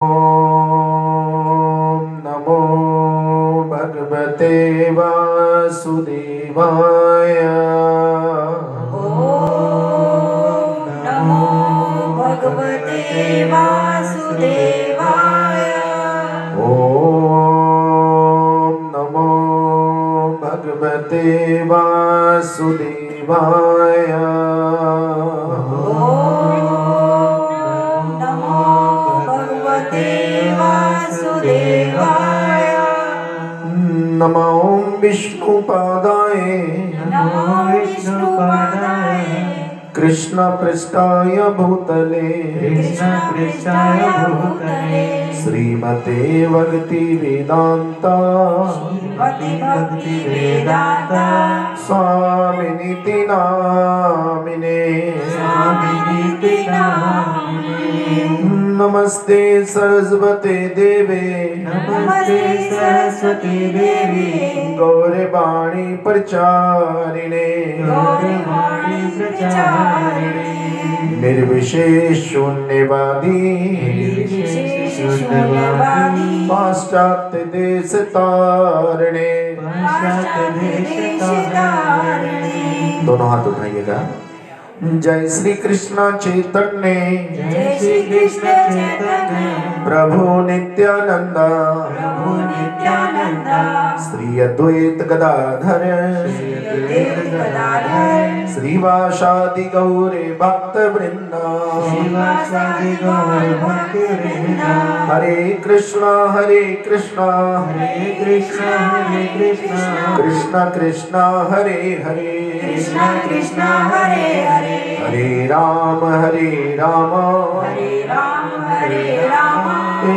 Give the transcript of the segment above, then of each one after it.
ओम नमो भगवते वासुदेवाय। ओम नमो भगवते वासुदेवाय। ओम नमो भगवते वासुदेवाय। ओम नमो भगवते वासुदेवाय। नमो विष्णुपादाय नमो विष्णुपादाय कृष्ण पृष्ठाय भूतले कृष्ण पृष्ठाय भूतले श्रीमते भक्ति वेदांता श्रीमति भक्ति वेदांता स्वामिनिति नामिने। स्वामिनिति नामिने। नमस्ते सरस्वते देवे नमस्ते सरस्वती देवी गौरवाणी प्रचारिणे गौरवाणी प्रचारिणे निर्विशेष शून्यवादी विशेष शून्यवादी पाश्चात्य देश तारिणे। पाश्चात्य देश तारिणे। दोनों हाथ उठाइएगा। जय श्री कृष्ण चैतन्य जय श्री कृष्ण चैतन्य प्रभु नित्यानंद प्रभु नित्यानंद श्री अद्वैत गदाधर देव गदाधर श्रीवासादि गौरे भक्त वृंदा श्रीवासादि गौर भक्त वृंदा। हरे कृष्णा हरे कृष्णा हरे कृष्ण कृष्ण कृष्ण हरे हरे कृष्ण कृष्ण हरे हरे हरे राम हरे राम हरे राम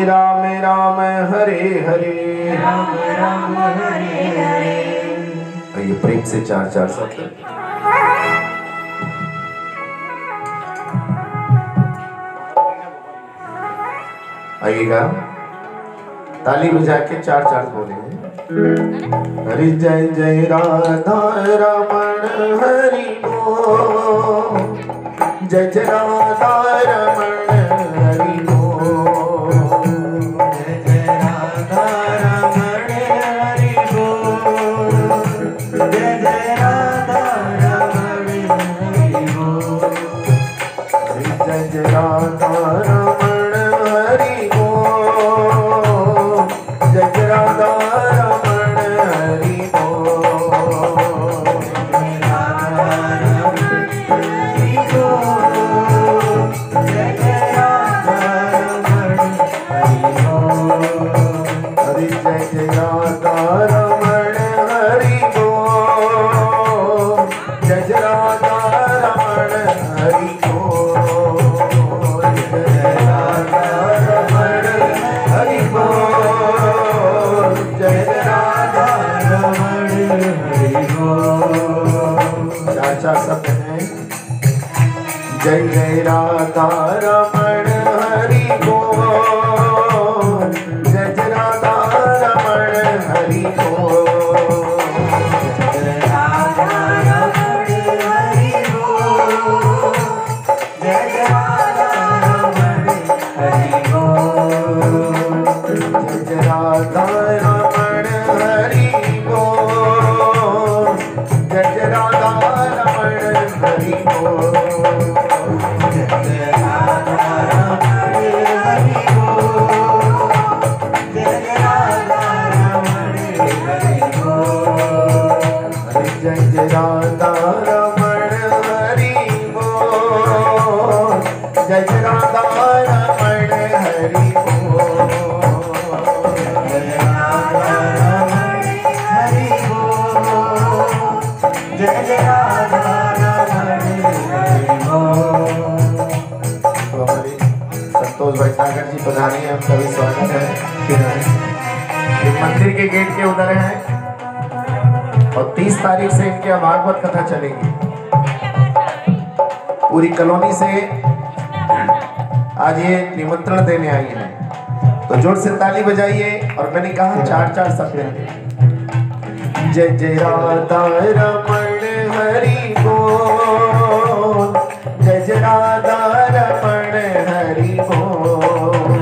राम राम हरे हरे राम राम हरे हरे। आइए प्रेम से चार चार शब्द। आइएगा ताली बजा के चार चार बोले। हरि जय जय राधा रमण हरि बोल जय जय राधा रमण हरि बोल जय जय राधा रमण हरि बोल जय जय राधा रमण हरि बोल जय जय राधा रमण हरि बोल जय जय राधा रमण हरि बोल जय जय राधा रमण हरि बोल हरि जय जय राधा रमण हरि बोल जय जय राधा रमण हरि बोल जय जय राधा रमण हरि बोल जय जय राधा रमण हरि बोल। चार चार शब्द हैं। जय जय राधा रमण हरि बोल जय जय राधा रमण हरि बोल जय जय राधा रमण हरि बोल जय जय राधा रमण हरि बोल जय जय राधा रमण हरि बोल जय जय राधा रमण हरि बोल जय जय राधा रमण हरि बोल जय जय राधा रमण हरि बोल जय जय राधा रमण हरि बोल जय जय राधा रमण हरि बोल जय राधा रमण हरि बोल जय जय राधा रमण हरि बोल। तो हमारे संतोष भटनागर जी पधारे हैं, आपका भी स्वागत है। ये मंदिर के गेट के उधर हैं और 30 तारीख से इनके यहाँ भागवत कथा चलेगी। पूरी कॉलोनी से आज ये निमंत्रण देने आई है, तो जोर से ताली बजाइए। और मैंने कहा चार चार शब्द हैं। जय जय राधा रमण हरि बोल जय जय राधा रमण हरि बोल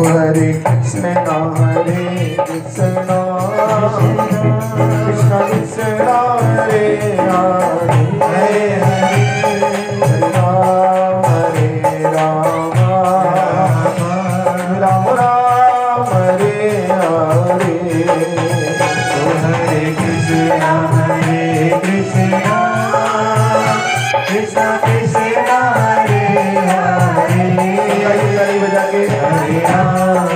हरे कृष्ण कृष्ण कृष्ण हरे हरे हरे राम राम राम हरे हरे हरे कृष्ण कृष्ण कृष्ण हरे हरे ताली बजा के हरे राम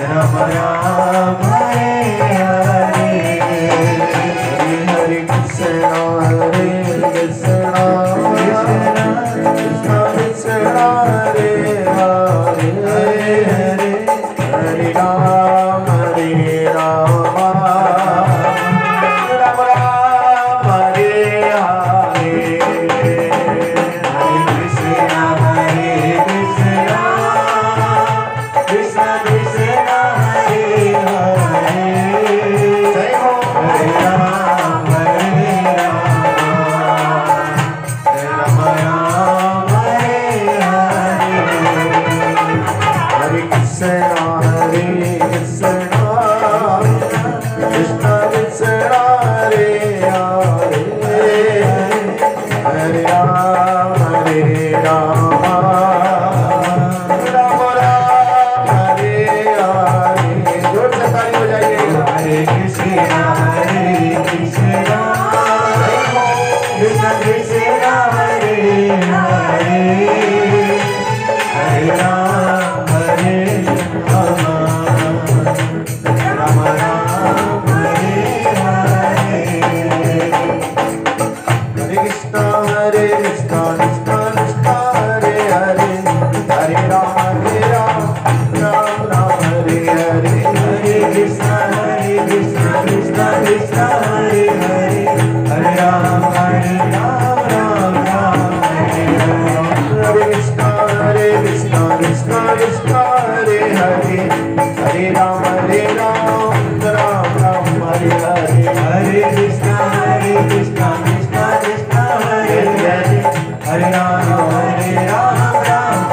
राम राम हरे हरे हरे हरे कृष्ण कृष्ण कृष्ण हरे हरे हरे राम राम राम हरे हरे हरे कृष्ण कृष्ण कृष्ण हरे हरे जय हो हरे राम राम हरे हरे हरे कृष्ण कृष्ण कृष्ण कृष्ण हरे हरे हरे राम राम राम हरे हरे जोर से ताली बजाइए हरे कृष्ण कृष्ण कृष्ण हरे हरे हरे राम राम राम हरे हरे हरे कृष्ण कृष्ण कृष्ण हरे हरे हरे राम राम राम हरे हरे हरे कृष्ण कृष्ण कृष्ण हरे हरे हरे राम राम राम हरे हरे हरे कृष्ण कृष्ण कृष्ण हरे हरे हरे राम राम राम हरे हरे हरे कृष्ण कृष्ण कृष्ण हरे हरे हरे राम राम राम हरे हरे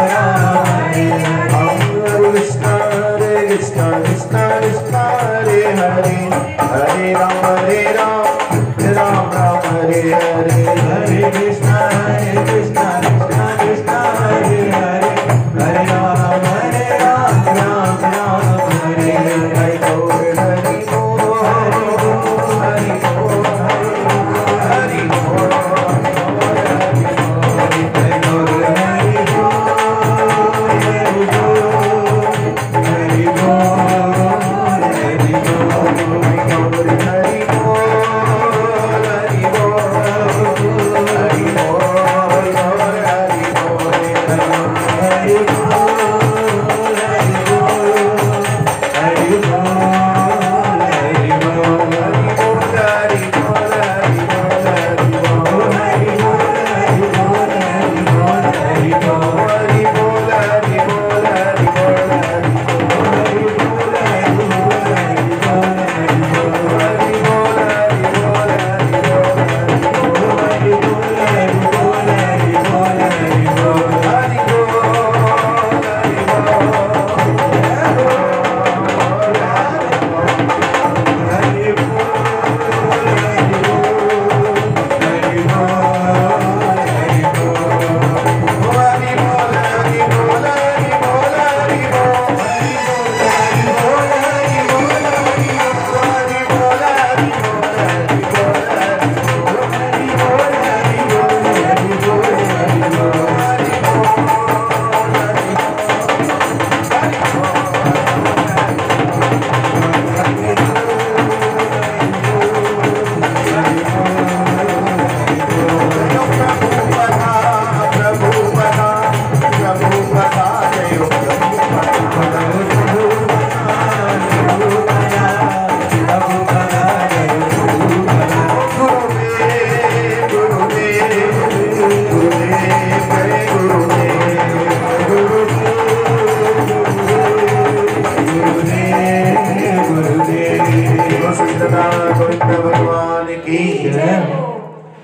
हरे कृष्ण कृष्ण कृष्ण हरे हरे हरे राम राम राम हरे हरे हरे कृष्ण कृष्ण कृष्ण हरे हरे हरे राम राम हरे हरे हरि बोल हरि बोल हरि बोल हरि बोल हरि बोल हरि बोल हरि बोल हरि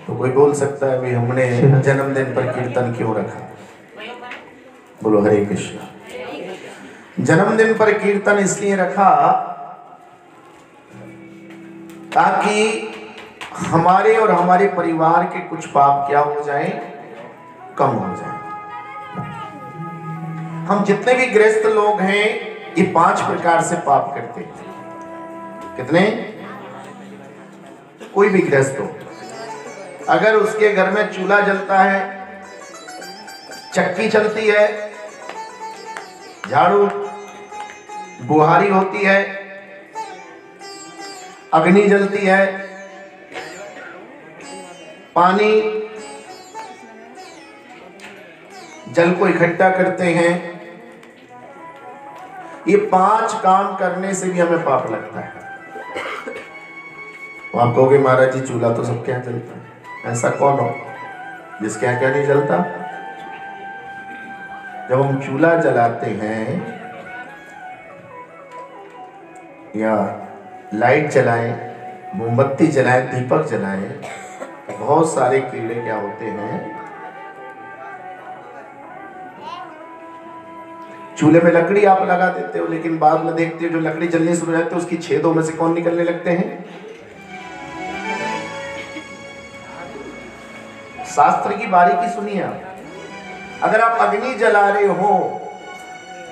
तो कोई बोल सकता है भी हमने जन्मदिन पर कीर्तन क्यों रखा? बोलो हरे कृष्ण। जन्मदिन पर कीर्तन इसलिए रखा ताकि हमारे और हमारे परिवार के कुछ पाप क्या हो जाएं, कम हो जाएं। हम जितने भी गृहस्थ लोग हैं ये 5 प्रकार से पाप करते हैं। कितने? कोई भी गृहस्थ हो, अगर उसके घर में चूल्हा जलता है, चक्की चलती है, झाड़ू बुहारी होती है, अग्नि जलती है, पानी जल को इकट्ठा करते हैं, ये 5 काम करने से भी हमें पाप लगता है। तो आप कहोगे महाराज जी चूल्हा तो सबके यहाँ जलता है, ऐसा कौन हो जिसके यहाँ क्या नहीं जलता? जब हम चूल्हा जलाते हैं या लाइट जलाएं, मोमबत्ती जलाएं, दीपक जलाएं, बहुत सारे कीड़े क्या होते हैं। चूल्हे में लकड़ी आप लगा देते हो, लेकिन बाद में देखते हो जो लकड़ी जलनी शुरू हो जाती है उसकी छेदों में से कौन निकलने लगते हैं? शास्त्र की बारीकी सुनिए आप। अगर आप अग्नि जला रहे हो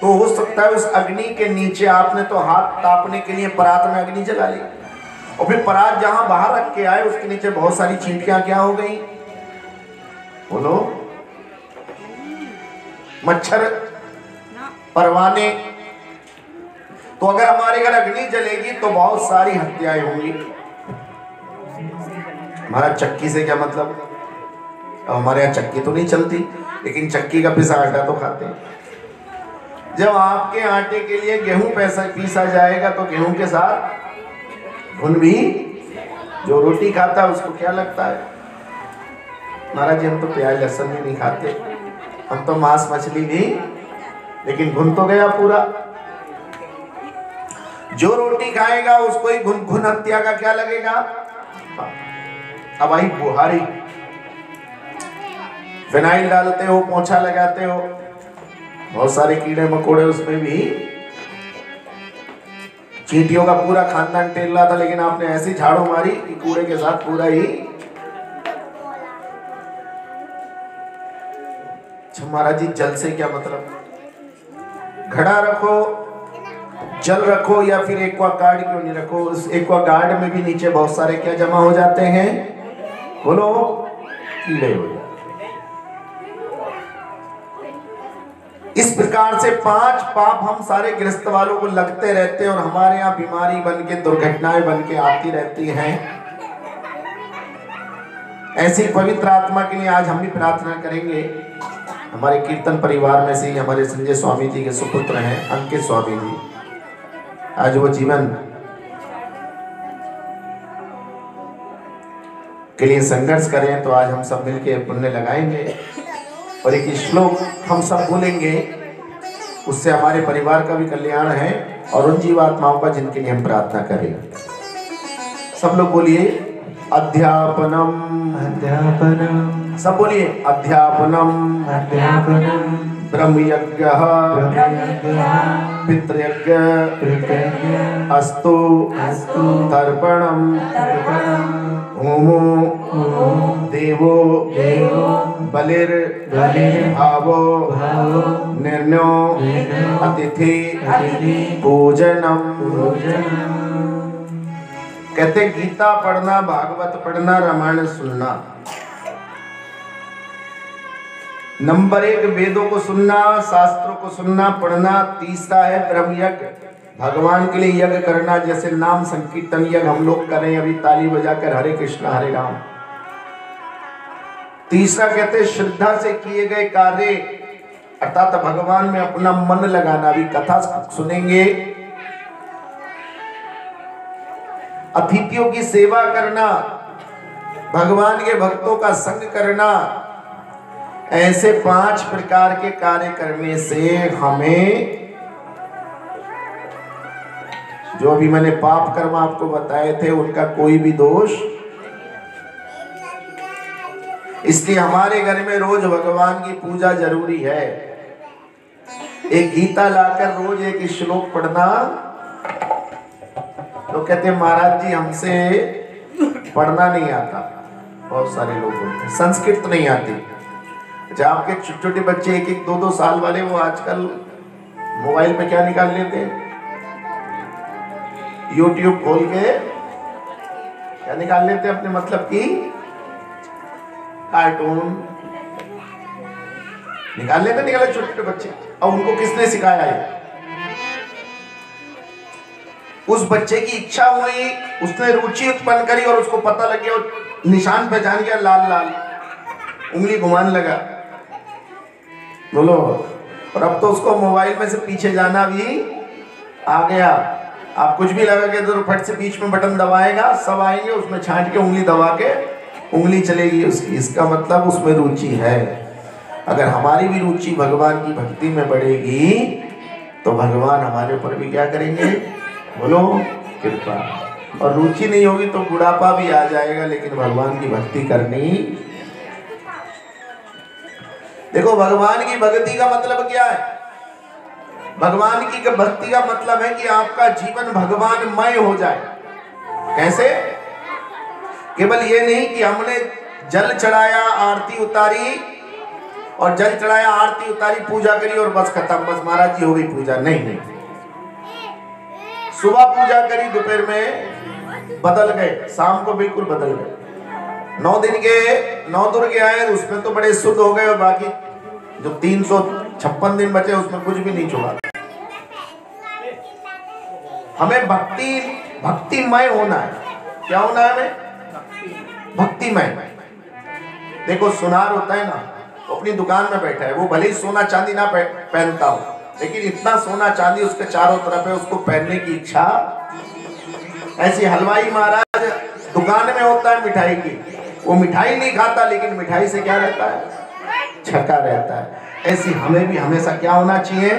तो हो सकता है उस अग्नि के नीचे आपने तो हाथ तापने के लिए परात में अग्नि जला ली, और फिर परात जहां बाहर रख के आए उसके नीचे बहुत सारी चींटियां क्या हो गई? बोलो, मच्छर, परवाने। तो अगर हमारे घर अग्नि जलेगी तो बहुत सारी हत्याएं होंगी। हमारा चक्की से क्या मतलब? अब हमारे यहाँ चक्की तो नहीं चलती, लेकिन चक्की का पिसा आटा तो खाते हैं। जब आपके आटे के लिए गेहूं पीसा जाएगा तो गेहूं के साथ घुन भी, जो रोटी खाता है उसको क्या लगता है? महाराज जी हम तो प्याज लहसुन भी नहीं खाते, हम तो मांस मछली भी, लेकिन घुन तो गया पूरा। जो रोटी खाएगा उसको ही घुन हत्या का क्या लगेगा? अब आई बुहारी, फिनाइल डालते हो, पोंछा लगाते हो, बहुत सारे कीड़े मकोड़े उसमें भी। चींटियों का पूरा खानदान टेल रहा था, लेकिन आपने ऐसी झाड़ू मारी कि कूड़े के साथ पूरा ही। महाराज जी जल से क्या मतलब? घड़ा रखो, जल रखो, या फिर एक्वागार्ड क्यों नहीं रखो? उस एक्वागार्ड में भी नीचे बहुत सारे क्या जमा हो जाते हैं? बोलो, कीड़े हो जाते। इस प्रकार से 5 पाप हम सारे गृहस्थ वालों को लगते रहते हैं और हमारे यहाँ बीमारी बन के, दुर्घटनाएं बन के आती रहती हैं। ऐसी पवित्र आत्मा के लिए आज हम भी प्रार्थना करेंगे। हमारे कीर्तन परिवार में से ही हमारे संजय स्वामी जी के सुपुत्र हैं अंकित स्वामी जी, आज वो जीवन के लिए संघर्ष करें, तो आज हम सब मिलके पुण्य लगाएंगे और एक श्लोक हम सब बोलेंगे, उससे हमारे परिवार का भी कल्याण है और उन जीवात्माओं का जिनके लिए हम प्रार्थना करें। सब लोग बोलिए, अध्यापनम अध्यापनम, सब बोलिए, अध्यापनम अध्यापनम, ब्रह्मयज्ञः पितृयज्ञ अस्तु तर्पणम होमो देवो बलिर भावो निर्णयो अतिथि पूजनम। कहते गीता पढ़ना, भागवत पढ़ना, रामायण सुनना। नंबर 1 वेदों को सुनना, शास्त्रों को सुनना, पढ़ना। तीसरा है ब्रह्म यज्ञ, भगवान के लिए यज्ञ करना, जैसे नाम संकीर्तन यज्ञ हम लोग करें अभी ताली बजाकर, हरे कृष्णा हरे राम। तीसरा कहते श्रद्धा से किए गए कार्य, अर्थात भगवान में अपना मन लगाना। अभी कथा सुनेंगे, अतिथियों की सेवा करना, भगवान के भक्तों का संग करना। ऐसे 5 प्रकार के कार्य करने से हमें, जो अभी मैंने पाप कर्म आपको बताए थे, उनका कोई भी दोष। इसलिए हमारे घर में रोज भगवान की पूजा जरूरी है। एक गीता लाकर रोज एक श्लोक पढ़ना। तो कहते महाराज जी हमसे पढ़ना नहीं आता। बहुत सारे लोग बोलते हैं संस्कृत नहीं आती। जब आपके छोटे छोटे बच्चे 1-1, 2-2 साल वाले वो आजकल मोबाइल पे क्या निकाल लेते हैं, यूट्यूब खोल के क्या निकाल लेते हैं अपने मतलब की कार्टून निकाल लेते, निकाले छोटे छोटे बच्चे। और उनको किसने सिखाया है? उस बच्चे की इच्छा हुई, उसने रुचि उत्पन्न करी और उसको पता लग गया और निशान पहचान गया, लाल लाल उंगली घुमाने लगा। बोलो। और अब तो उसको मोबाइल में से पीछे जाना भी आ गया। आप कुछ भी लगा के तो फट से बीच में बटन दबाएगा, सब आएंगे उसमें छांट के उंगली दबा के उंगली चलेगी उसकी। इसका मतलब उसमें रुचि है। अगर हमारी भी रुचि भगवान की भक्ति में बढ़ेगी तो भगवान हमारे ऊपर भी क्या करेंगे? बोलो कृपा। और रुचि नहीं होगी तो बुढ़ापा भी आ जाएगा, लेकिन भगवान की भक्ति करनी। देखो भगवान की भक्ति का मतलब क्या है? भगवान की भक्ति का मतलब है कि आपका जीवन भगवानमय हो जाए। कैसे? केवल ये नहीं कि हमने जल चढ़ाया, आरती उतारी और जल चढ़ाया, आरती उतारी, पूजा करी और बस खत्म, बस महाराज जी हो गई पूजा। नहीं नहीं, सुबह पूजा करी, दोपहर में बदल गए, शाम को बिल्कुल बदल गए। 9 दिन के 9 दुर्गे आए, उसमें तो बड़े शुद्ध हो गए और बाकी जो 356 दिन बचे उसमें कुछ भी नहीं छुआ। हमें भक्तिमय होना है। क्या होना है हमें? भक्तिमय। देखो सुनार होता है ना, वो अपनी दुकान में बैठा है, वो भले ही सोना चांदी ना पहनता हो, लेकिन इतना सोना चांदी उसके चारों तरफ है, उसको पहनने की इच्छा। ऐसी हलवाई महाराज दुकान में होता है मिठाई की, वो मिठाई नहीं खाता लेकिन मिठाई से क्या रहता है? छका रहता है। ऐसी हमें भी हमेशा क्या होना चाहिए?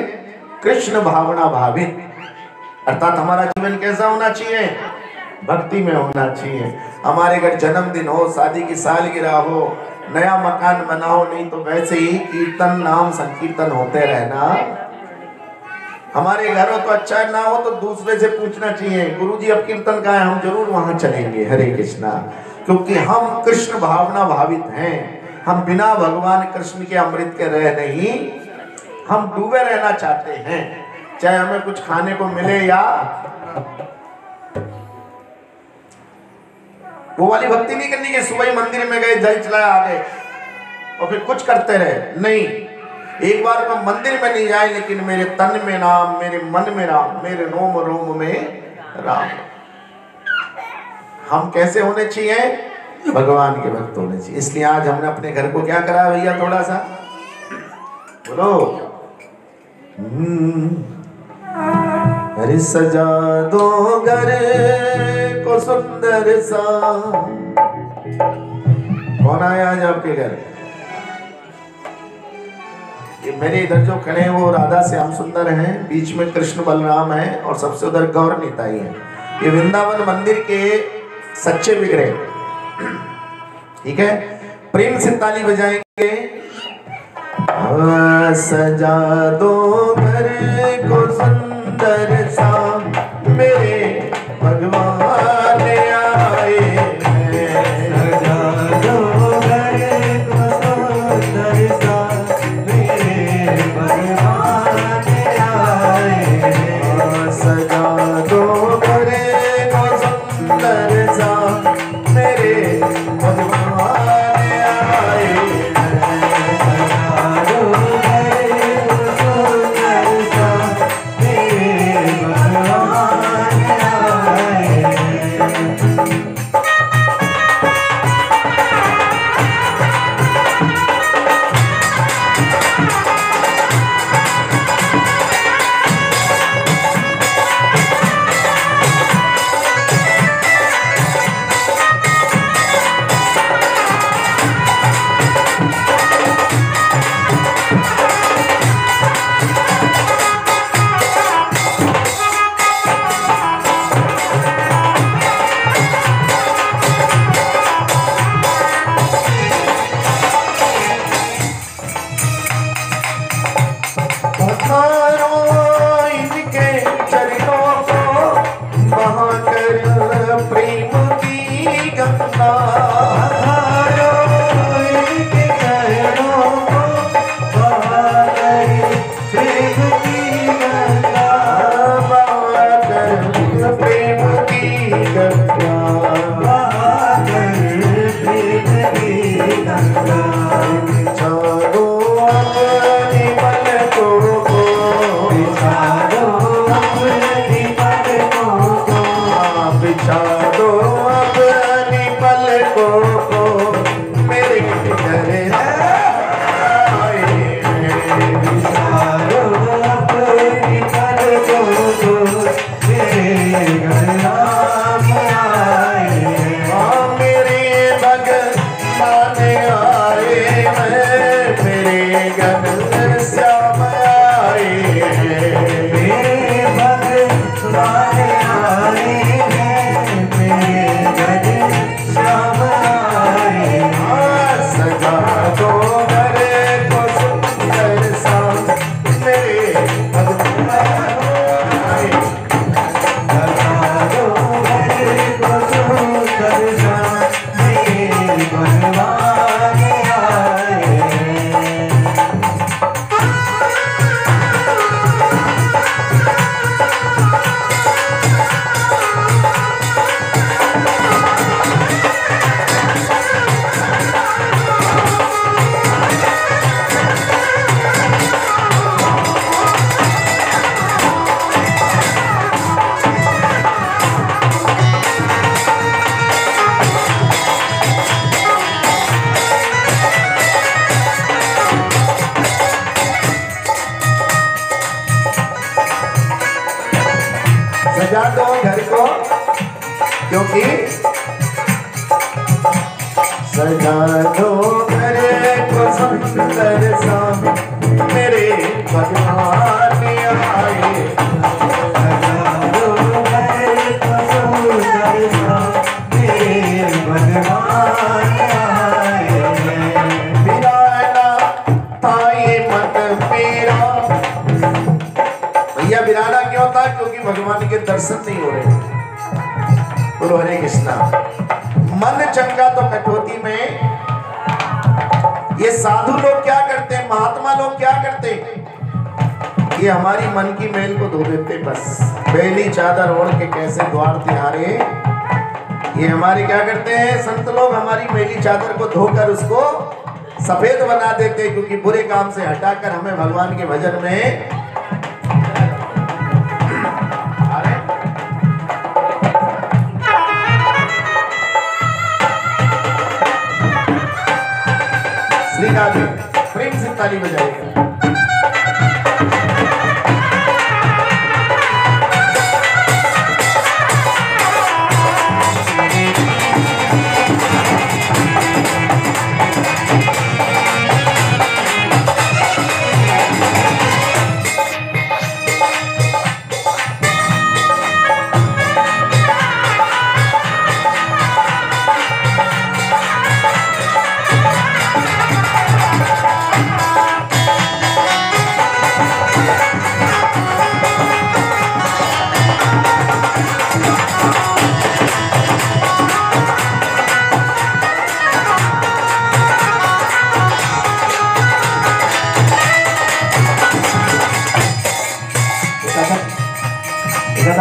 कृष्ण भावना भावित, अर्थात हमारा जीवन कैसा होना चाहिए? भक्ति में होना चाहिए। हमारे घर जन्मदिन हो, शादी की सालगिरह हो, नया मकान बना हो, नहीं तो वैसे ही कीर्तन नाम संकीर्तन होते रहना। हमारे घर हो तो अच्छा ना हो तो दूसरे से पूछना चाहिए, गुरुजी अब कीर्तन कहाँ है, हम जरूर वहां चलेंगे। हरे कृष्णा। क्योंकि हम कृष्ण भावना भावित हैं। हम बिना भगवान कृष्ण के अमृत के रह नहीं, हम डूबे रहना चाहते हैं, चाहे हमें कुछ खाने को मिले या। वो वाली भक्ति नहीं करनी कि सुबह मंदिर में गए, जल चलाया, आ गए और फिर कुछ करते रहे। नहीं, एक बार मैं मंदिर में नहीं जाए लेकिन मेरे तन में नाम, मेरे मन में राम, मेरे रोम रोम में राम। हम कैसे होने चाहिए? भगवान के भक्त होने चाहिए। इसलिए आज हमने अपने घर को क्या करा भैया, थोड़ा सा बोलो। अरे सजा दो घर को सुंदर सा। कौन आया आज आपके घर? ये मेरे इधर जो खड़े हैं वो राधा श्याम सुंदर हैं, बीच में कृष्ण बलराम है और सबसे उधर गौर निताई है। ये वृंदावन मंदिर के सच्चे विग्रह। ठीक है, प्रेम से ताली बजाएंगे। सजा दो घर को सुंदर सा, मेरे भगवान आए हैं। सजा दो घर को सुंदर सा, मेरे भगवान आए हैं। सजा दो घर को सुंदर सा, मेरे भगवान आए हैं। सजा दो घर को सुंदर सा, मेरे भगवान सजा दो घर को, क्योंकि सजा दो घर को सुंदर सा मेरे भगवान आए। सजा दो घर को सुंदर सा मेरे भगवान आए। बिराना था ये मन मेरा। भैया बिराना क्यों था? क्योंकि भगवान के दर्शन नहीं हो रहे। बोलो हरे कृष्णा। मन चंगा तो कटौती में। ये साधु लोग क्या करते हैं, महात्मा लोग क्या करते हैं, ये हमारी मन की मैल को धो देते। बस बेली चादर ओढ़ के कैसे द्वार तिहारे, ये हमारे क्या करते हैं संत लोग, हमारी बेली चादर को धोकर उसको सफेद बना देते हैं, क्योंकि बुरे काम से हटाकर हमें भगवान के भजन में। प्रेम से ताली बजाइए।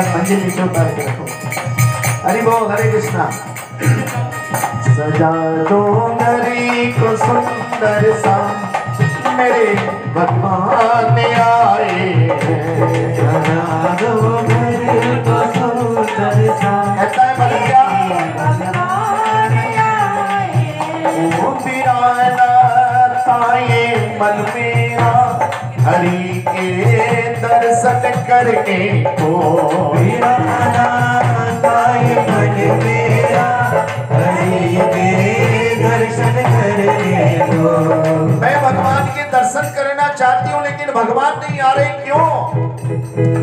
मंजिल नीचे उतार के रखो। हरि बोल हरे कृष्णा। सजा दो घरी को सुंदर सा मेरे भगवान आए। सजा दो घरी को सुंदर सा ऐसा है बलिया ओ बिराना ताए मन मेरा हरि के दर्शन करने को। बिराना ताए मन मेरा हरि के दर्शन करने को। मैं भगवान के दर्शन करना चाहती हूँ, लेकिन भगवान नहीं आ रहे। क्यों?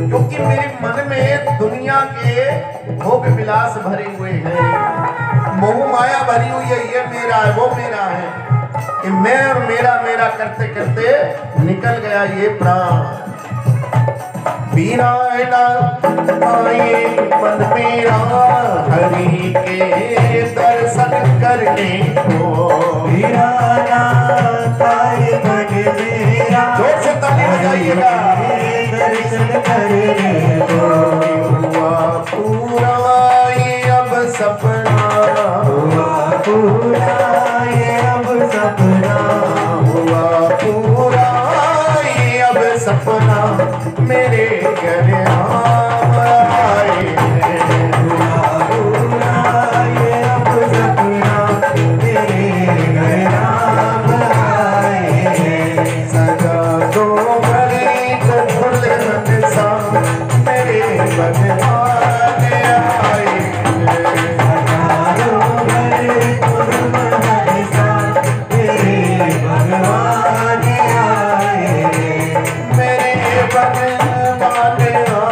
क्योंकि मेरे मन में दुनिया के भोग विलास भरे हुए हैं, मोह माया भरी हुई है। ये मेरा है, वो मेरा है, कि मैं और मेरा मेरा करते करते निकल गया ये प्राण। बिराना आए मन मेरा हरि के दर्शन करने को। बिराना ताए मन मेरा जोर से ताली बजाइएगा। दर्शन करने को। हुआ पूरा ये अब सपना, हुआ पूरा ये अब सपना, हुआ पूरा ये अब सपना मेरे घर आम आए। हुआ पूरा ये अब सपना मेरे घर राम आए। सजा दो घरी को दुल्हन सा मेरे भगवान आए। हजारों घर को दुल्हन सा मेरे भगवान आए। मेरे भगवान आए।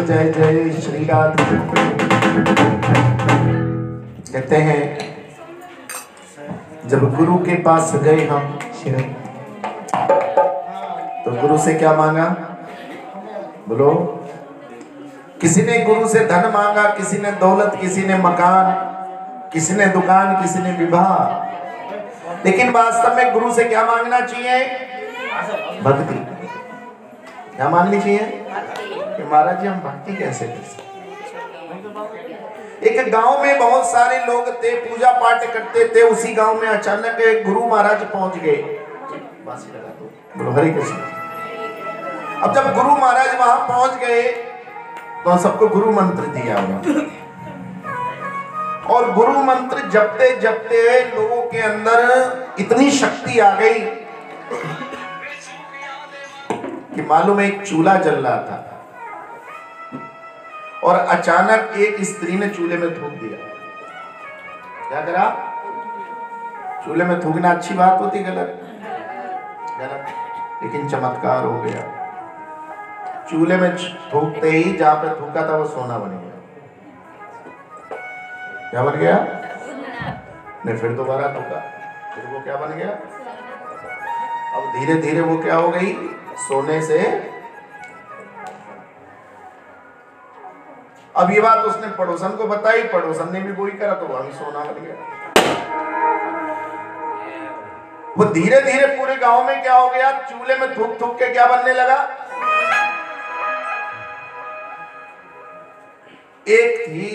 जय जय श्री राधे। कहते हैं जब गुरु के पास गए हम तो गुरु से क्या मांगा? बोलो। किसी ने गुरु से धन मांगा, किसी ने दौलत, किसी ने मकान, किसी ने दुकान, किसी ने विवाह। लेकिन वास्तव में गुरु से क्या मांगना चाहिए? भक्ति। क्या मांगनी चाहिए? कि महाराज जी हम भक्ति कैसे कर सकते? एक गांव में बहुत सारे लोग थे, पूजा पाठ करते थे। उसी गांव में अचानक एक गुरु महाराज पहुंच गए। बोलो हरे कृष्ण। अब जब गुरु महाराज वहां पहुंच गए तो सबको गुरु मंत्र दिया हुआ, और गुरु मंत्र जपते जपते लोगों के अंदर इतनी शक्ति आ गई कि मालूम है एक चूल्हा जल रहा था और अचानक एक स्त्री ने चूल्हे में थूक दिया। क्या करा? चूल्हे में थूकना अच्छी बात होती? गलत? गलत। लेकिन चमत्कार हो गया। चूल्हे में थूकते ही जहां पे थूका था वो सोना बन गया। क्या बन गया? नहीं, फिर दोबारा थूका, फिर वो क्या बन गया? अब धीरे धीरे वो क्या हो गई? सोने से। अब ये बात उसने पड़ोसन को बताई, पड़ोसन ने भी वही करा तो वहां भी सोना बन गया। वो धीरे धीरे पूरे गांव में क्या हो गया? चूल्हे में थूक थूक के क्या बनने लगा? एक थी,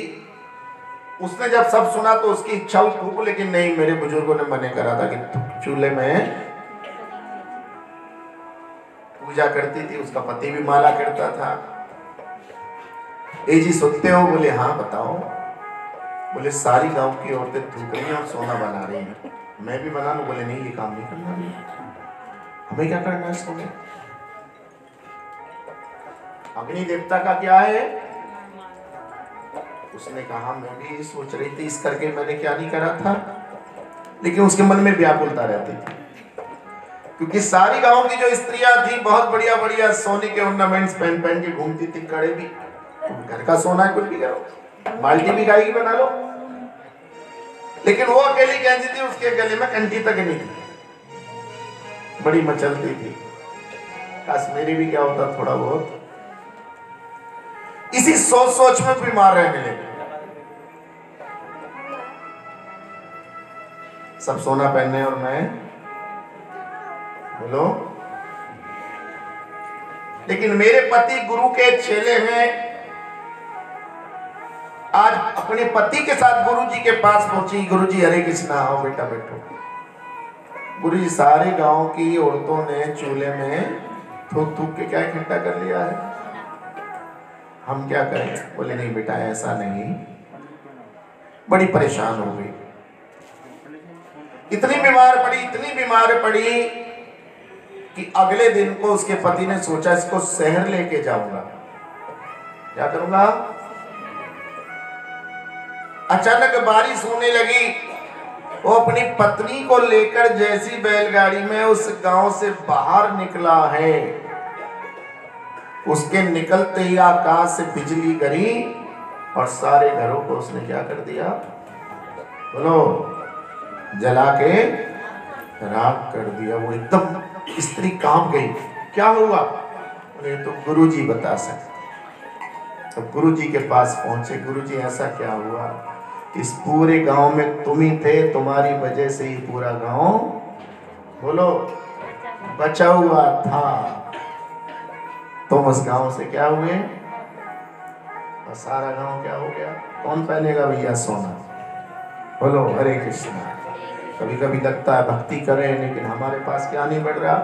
उसने जब सब सुना तो उसकी इच्छा थूक, लेकिन नहीं, मेरे बुजुर्गों ने मने करा था कि चूल्हे में पूजा करती थी, उसका पति भी माला करता था। ए जी सुनते हो? बोले हाँ बताओ। बोले सारी गांव की औरतें थूक रही हैं और सोना बना रही हैं, मैं भी बना लूं? बोले नहीं, ये काम नहीं करना भी, हमें क्या करना है सोने? अग्नि देवता का क्या है? उसने कहा मैं भी सोच रही थी इस करके मैंने क्या नहीं करा था, लेकिन उसके मन में व्याकुलता रहती थी क्योंकि सारी गांव की जो स्त्रियां थी बहुत बढ़िया बढ़िया सोने के ऑर्नामेंट्स पहन पहन के घूमती थी। कड़े भी, घर का सोना है, कुछ भी करो, बाल्टी भी गाय की बना लो, लेकिन वो अकेली कहती थी उसके गले में कंठी तक नहीं थी, बड़ी मचलती थी। कश्मीरी भी क्या होता थोड़ा बहुत। इसी सोच सोच में बीमार रहने लगे। सब सोना पहनने और मैं, बोलो। लेकिन मेरे पति गुरु के चेले हैं। आज अपने पति के साथ गुरु जी के पास पहुंची। गुरु जी हरे कृष्णा, आओ बेटा बैठो। गुरु जी सारे गांव की औरतों ने चूल्हे में थूक थूक के क्या इकट्ठा कर लिया है, हम क्या करें? बोले नहीं बेटा ऐसा नहीं। बड़ी परेशान हो गई, इतनी बीमार पड़ी कि अगले दिन को उसके पति ने सोचा इसको शहर लेके जाऊंगा। क्या करूंगा? अचानक बारिश होने लगी। वो अपनी पत्नी को लेकर जैसी बैलगाड़ी में उस गांव से बाहर निकला है, उसके निकलते ही आकाश से बिजली गिरी और सारे घरों को उसने क्या कर दिया? बोलो, जला के राख कर दिया। वो एकदम स्त्री कांप गई। क्या हुआ? ये तो गुरुजी बता सकते। तो गुरुजी के पास पहुंचे। गुरुजी ऐसा क्या हुआ? इस पूरे गांव में तुम ही थे, तुम्हारी वजह से ही पूरा गांव, बोलो, बचा हुआ था। तुम उस गांव से क्या हुए और सारा गांव क्या हो गया? कौन पहनेगा भैया सोना? बोलो हरे कृष्णा। कभी कभी लगता है भक्ति करें लेकिन हमारे पास क्या नहीं बढ़ रहा?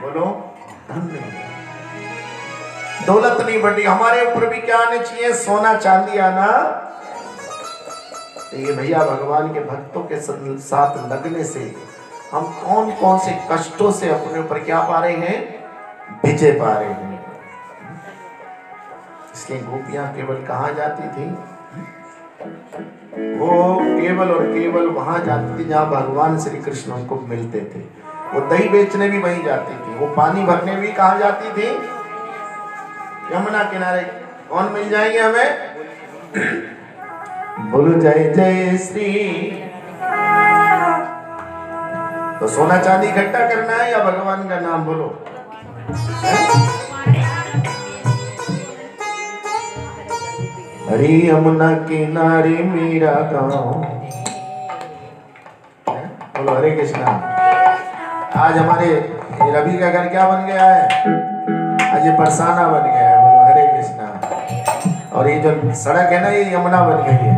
बोलो, धन नहीं, दौलत नहीं बढ़ी। हमारे ऊपर भी क्या आने चाहिए? सोना चांदी आना। तो ये भैया भगवान के भक्तों के साथ लगने से हम कौन कौन से कष्टों से अपने ऊपर क्या पा रहे हैं? विजय पा रहे हैं। इसलिए गोपियां केवल कहाँ जाती थी? वो केवल और केवल वहां जाती थी जहां भगवान श्री कृष्ण उनको मिलते थे। वो दही बेचने भी वहीं जाती थी। वो पानी भरने भी कहाँ जाती थी? यमुना किनारे। कौन मिल जाएंगे हमें? बोलो जय जय श्री। तो सोना चांदी इकट्ठा करना है या भगवान का नाम बोलो? हरी यमुना किनारे मेरा गाँव। बोलो हरे कृष्णा। आज हमारे रवि का घर क्या बन गया है? आज ये बरसाना बन गया है। बोलो हरे कृष्णा। और ये जो सड़क है ना, ये यमुना बन गई है।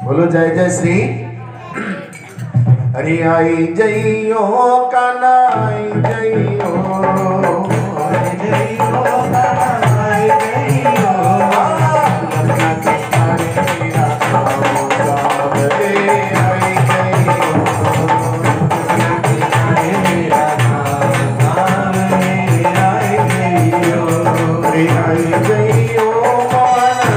बोलो जय जय श्री। हरि आई जइयो काना आई जइयो, आई जइयो काना आई जइयो, यमुना किनारे मेरा गाँव सावरे आई जइयो, यमुना किनारे मेरा गाँव सावरे आई जइयो, हरि आई जइयो काना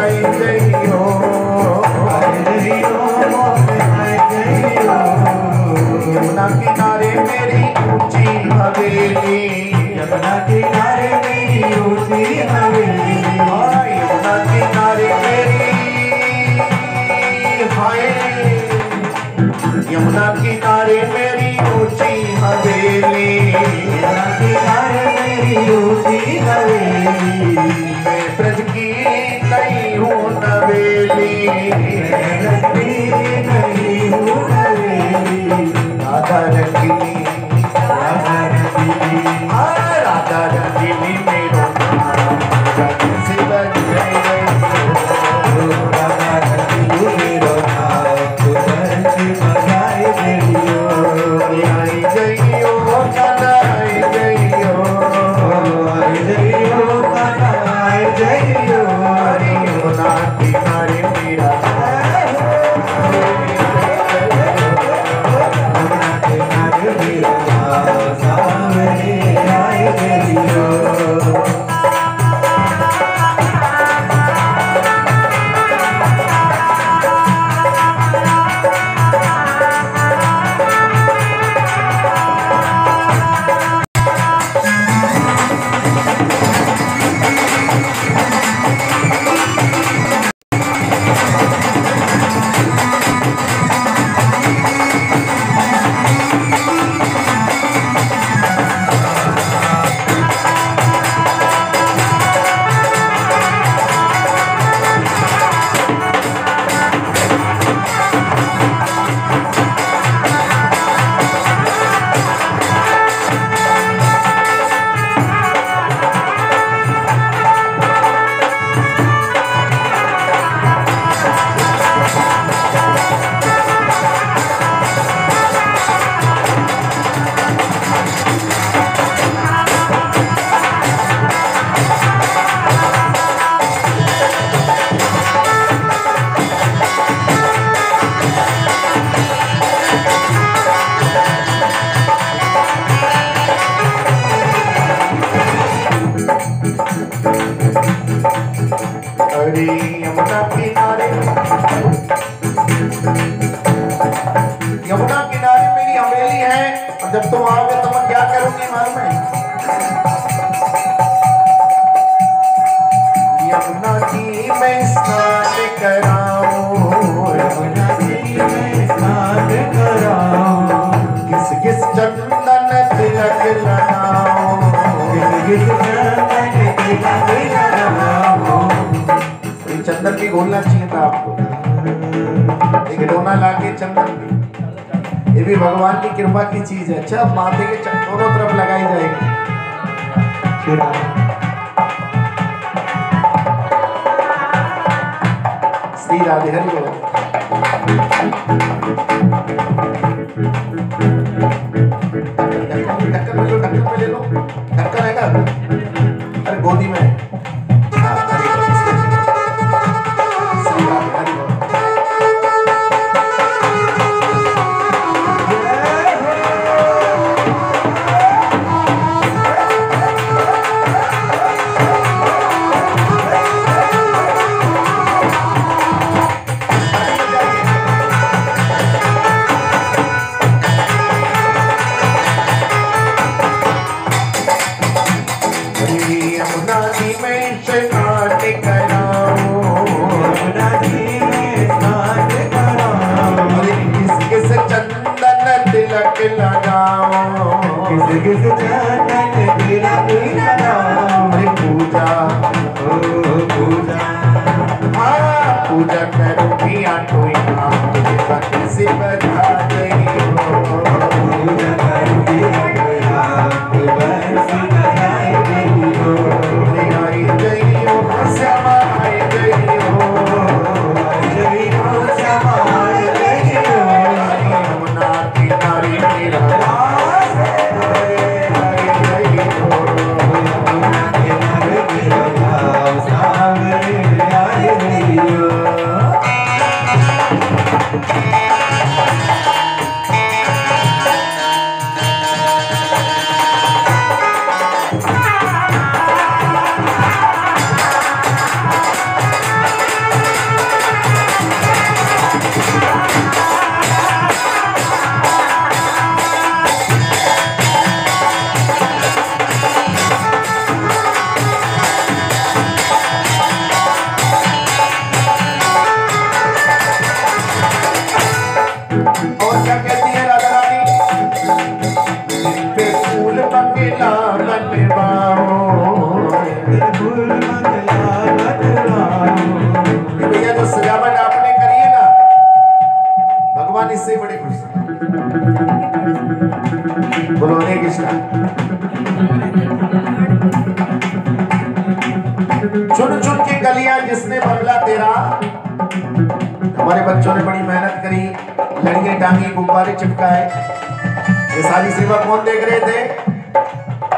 आई जइयो, आई जइयो आई जइयो, यमुना किनारे मेरी ऊंची हवेली, यमुना किनारे मेरी ऊंची हवेली, यमुना किनारे मेरी हाय, यमुना किनारे मेरी ऊंची हवेली, यमुना किनारे मेरी ऊंची हवेली, मैं ब्रज की नहीं हूँ नवेली, मैं ब्रज की नहीं हूँ नवेली, राधा रंगीली, राधा रंगीली, राधा रंगीली मेरो नाम, रंग से बज गई, राधा रंगीली मेरो नाम, तो दर्द बजाए जइयो, आई जइयो काना आई जइयो, आई जइयो काना आई जइयो, हरि यमुना किनारे मेरा गाँव, यमुना किनारे अरे यमुना किनारे मेरी हवेली है, और जब तुम आओगे तो मैं क्या करूंगी मालूम है? यमुना जी मैं स्नान कराऊं, यमुना जी मैं स्नान कराऊं, किस किस चंदन तिलक लगाऊं, किस किस चंदन तिलक लगाऊं। ये चंदन भी घोलना चाहिए था आपको, एक डोना लाके चंदन भी, ये भी भगवान की कृपा की चीज है। अच्छा माथे के दोनों तरफ लगाई जाएगी। श्री राधे हरि बोल। ढक्कन में ले लो, ढक्कन है क्या? अरे गोदी में। हाँ, हरि बोल। श्री राधे हरि बोल। यमुना जी में स्नान कराऊं, यमुना जी में स्नान कराऊं, अरे किस किस चंदन तिलक लगाऊं, किस किस चंदन तिलक लगाऊं। अरे पूजा, ओ पूजा, हाँ पूजा करूंगी आटो यहाँ तुझे भक्ति से बजा गई हो, पूजा करके आप बरस लगाए गई हो। अरे आई गई हो श्यामा आई गई हो, जय हो श्यामा जय हो। यमुना किनारे मेरा दास आई गई हो, किनारे मेरा दास सामने आए गई हो। और क्या कहती है राधा रानी? पे फूल बंगला बनवाओ, फूल मंगला बनवाओ। भैया जो सजावट आपने करी है ना, भगवान इससे बड़े खुश हैं। बोलो हरे कृष्णा। चुन चुन के गलियां जिसने बदला तेरा, हमारे बच्चों ने बड़ी मेहनत करी, लड़ियां टांगी, गुब्बारे चिपकाए। ये सारी सेवा कौन देख रहे थे?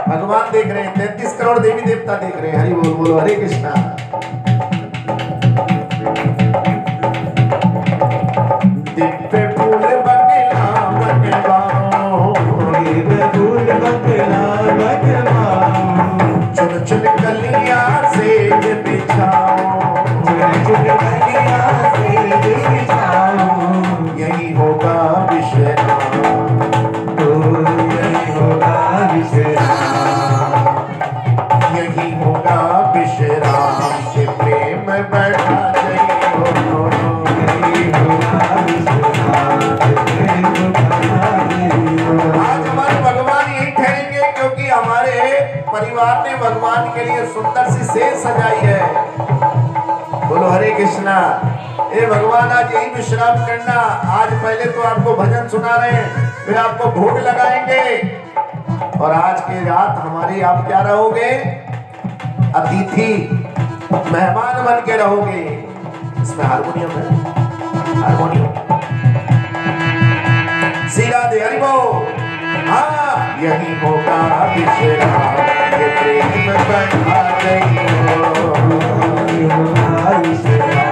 भगवान देख रहे हैं। 33 करोड़ देवी देवता देख रहे हैं। हरि बोल, बोलो हरे कृष्णा। दिव्य फूल बंगला बनवाओ, फूल मंगला बनवाओ। चुन चुन गलियां सेज बिछाओ, चुन गलियां सेज बिछाओ। यही होगा विश्राम, यही होगा विश्राम। यही होगा विश्राम के प्रेम बैठा जय हो। यही होगा विश्राम। आज हमारे भगवान यही ठहरेंगे, क्योंकि हमारे परिवार ने भगवान के लिए सुंदर सी सेज सजाई है। बोलो हरे कृष्णा। ए भगवान आज यही विश्राम करना। आज पहले तो आपको भजन सुना रहे हैं, फिर आपको भोग लगाएंगे, और आज की रात हमारी आप क्या रहोगे? अतिथि, मेहमान बन के रहोगे। इसमें हारमोनियम है, हारमोनियम। श्री राधे हरि बोल। हाँ यही होगा विश्राम के प्रेम बैठा गई हो। यही होगा विश्राम।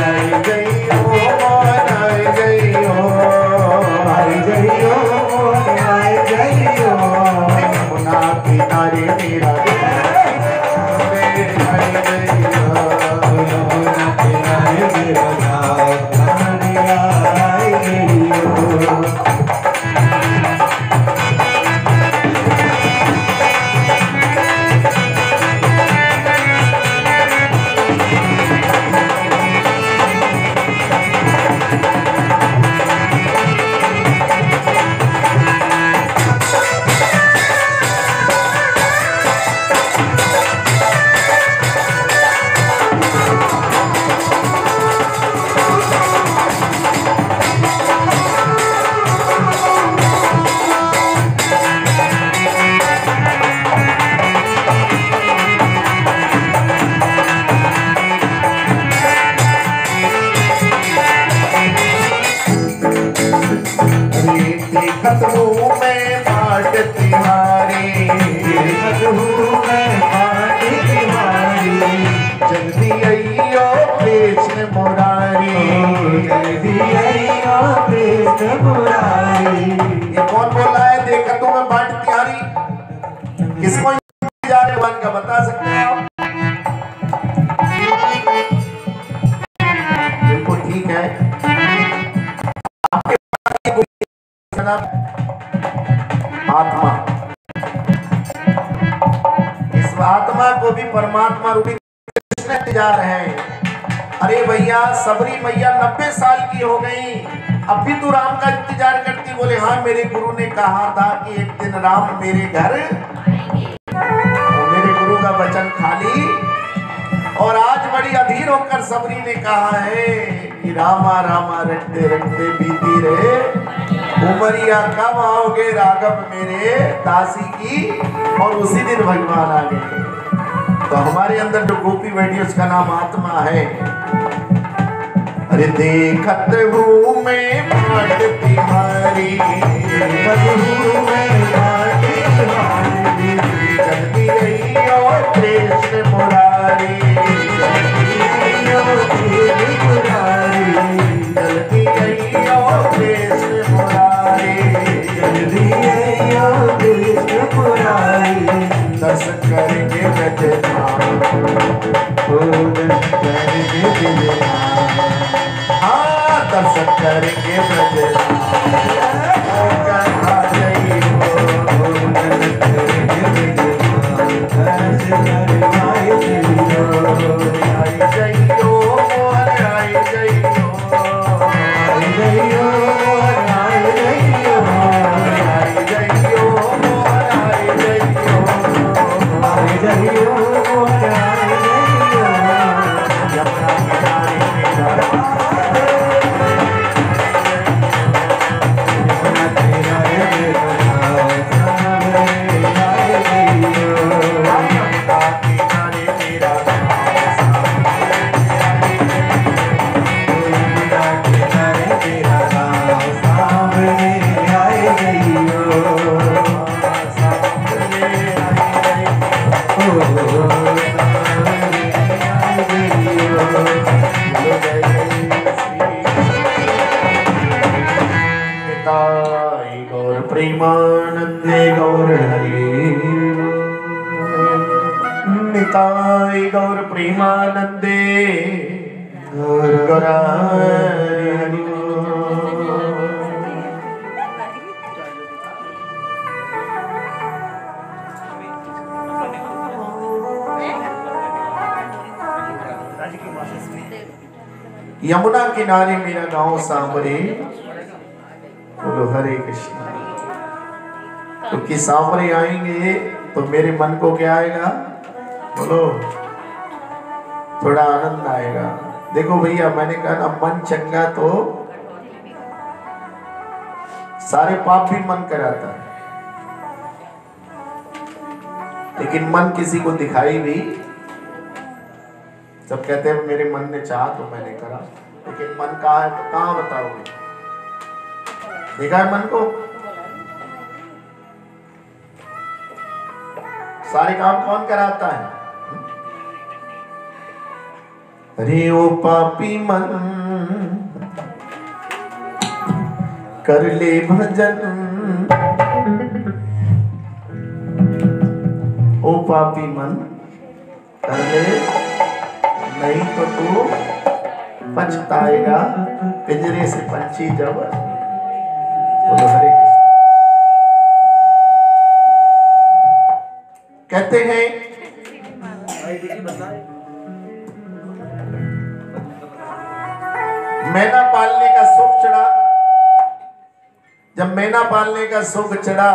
आई गई हो, आई गई हो, आई गई हो, आई गई हो। यमुना किनारे मेरा हूँ मैं पानी तुम्हारी, जल्दी आइयो कृष्ण मुरारी, जल्दी आइयो कृष्ण मुरारी। ये कौन बोल रहा है? देखा तो मैं बाट तिहारी, किसको इंतजार है भगवान का बता सकते हैं आप? बिल्कुल ठीक है। आपके नाम आत्मा, इस आत्मा को भी परमात्मा रूपी कृष्ण इंतजार है। अरे भैया सबरी मैया 90 साल की हो गई, अब भी तू राम का इंतजार करती? बोले हाँ, मेरे गुरु ने कहा था कि एक दिन राम मेरे घर, और मेरे गुरु का वचन खाली। और आज बड़ी अधीर होकर सबरी ने कहा है कि रामा रामा रटते रटते बीती रहे उमरिया, कब आओगे राघव मेरे दासी की? और उसी दिन भगवान आ गए। तो हमारे अंदर जो गोपी बैठी उसका नाम आत्मा है। अरे देखत हूँ मैं बाट तिहारी, जल्दी आइयो कृष्ण मुरारी, जल्दी आइयो कृष्ण मुरारी, दर्शन करेंगे ब्रजधाम, हाँ दर्शन करेंगे ब्रजधाम। प्रेमानंदे गौर हरि, निताई गौर प्रेमानंदे गौर हरि। यमुना किनारे मेरा गांव सांवरे, बोलो हरे कृष्ण। क्योंकि सांवरे आएंगे तो मेरे मन को क्या आएगा? बोलो, थोड़ा आनंद आएगा। देखो भैया, मैंने कहा ना, मन चंगा तो सारे पाप भी मन कराता है, लेकिन मन किसी को दिखाई भी, सब कहते हैं मेरे मन ने चाहा तो मैंने करा, लेकिन मन कहाँ है तो कहाँ बताओगे? देखा है मन को? सारे काम कौन कराता है? अरे ओ पापी मन कर ले भजन, ओ पापी मन कर ले, नहीं तो तू पछताएगा पिंजरे से पंछी जब। बोलो हरे कृष्ण। कहते हैं मैना पालने का सुख चढ़ा, जब मैना पालने का सुख चढ़ा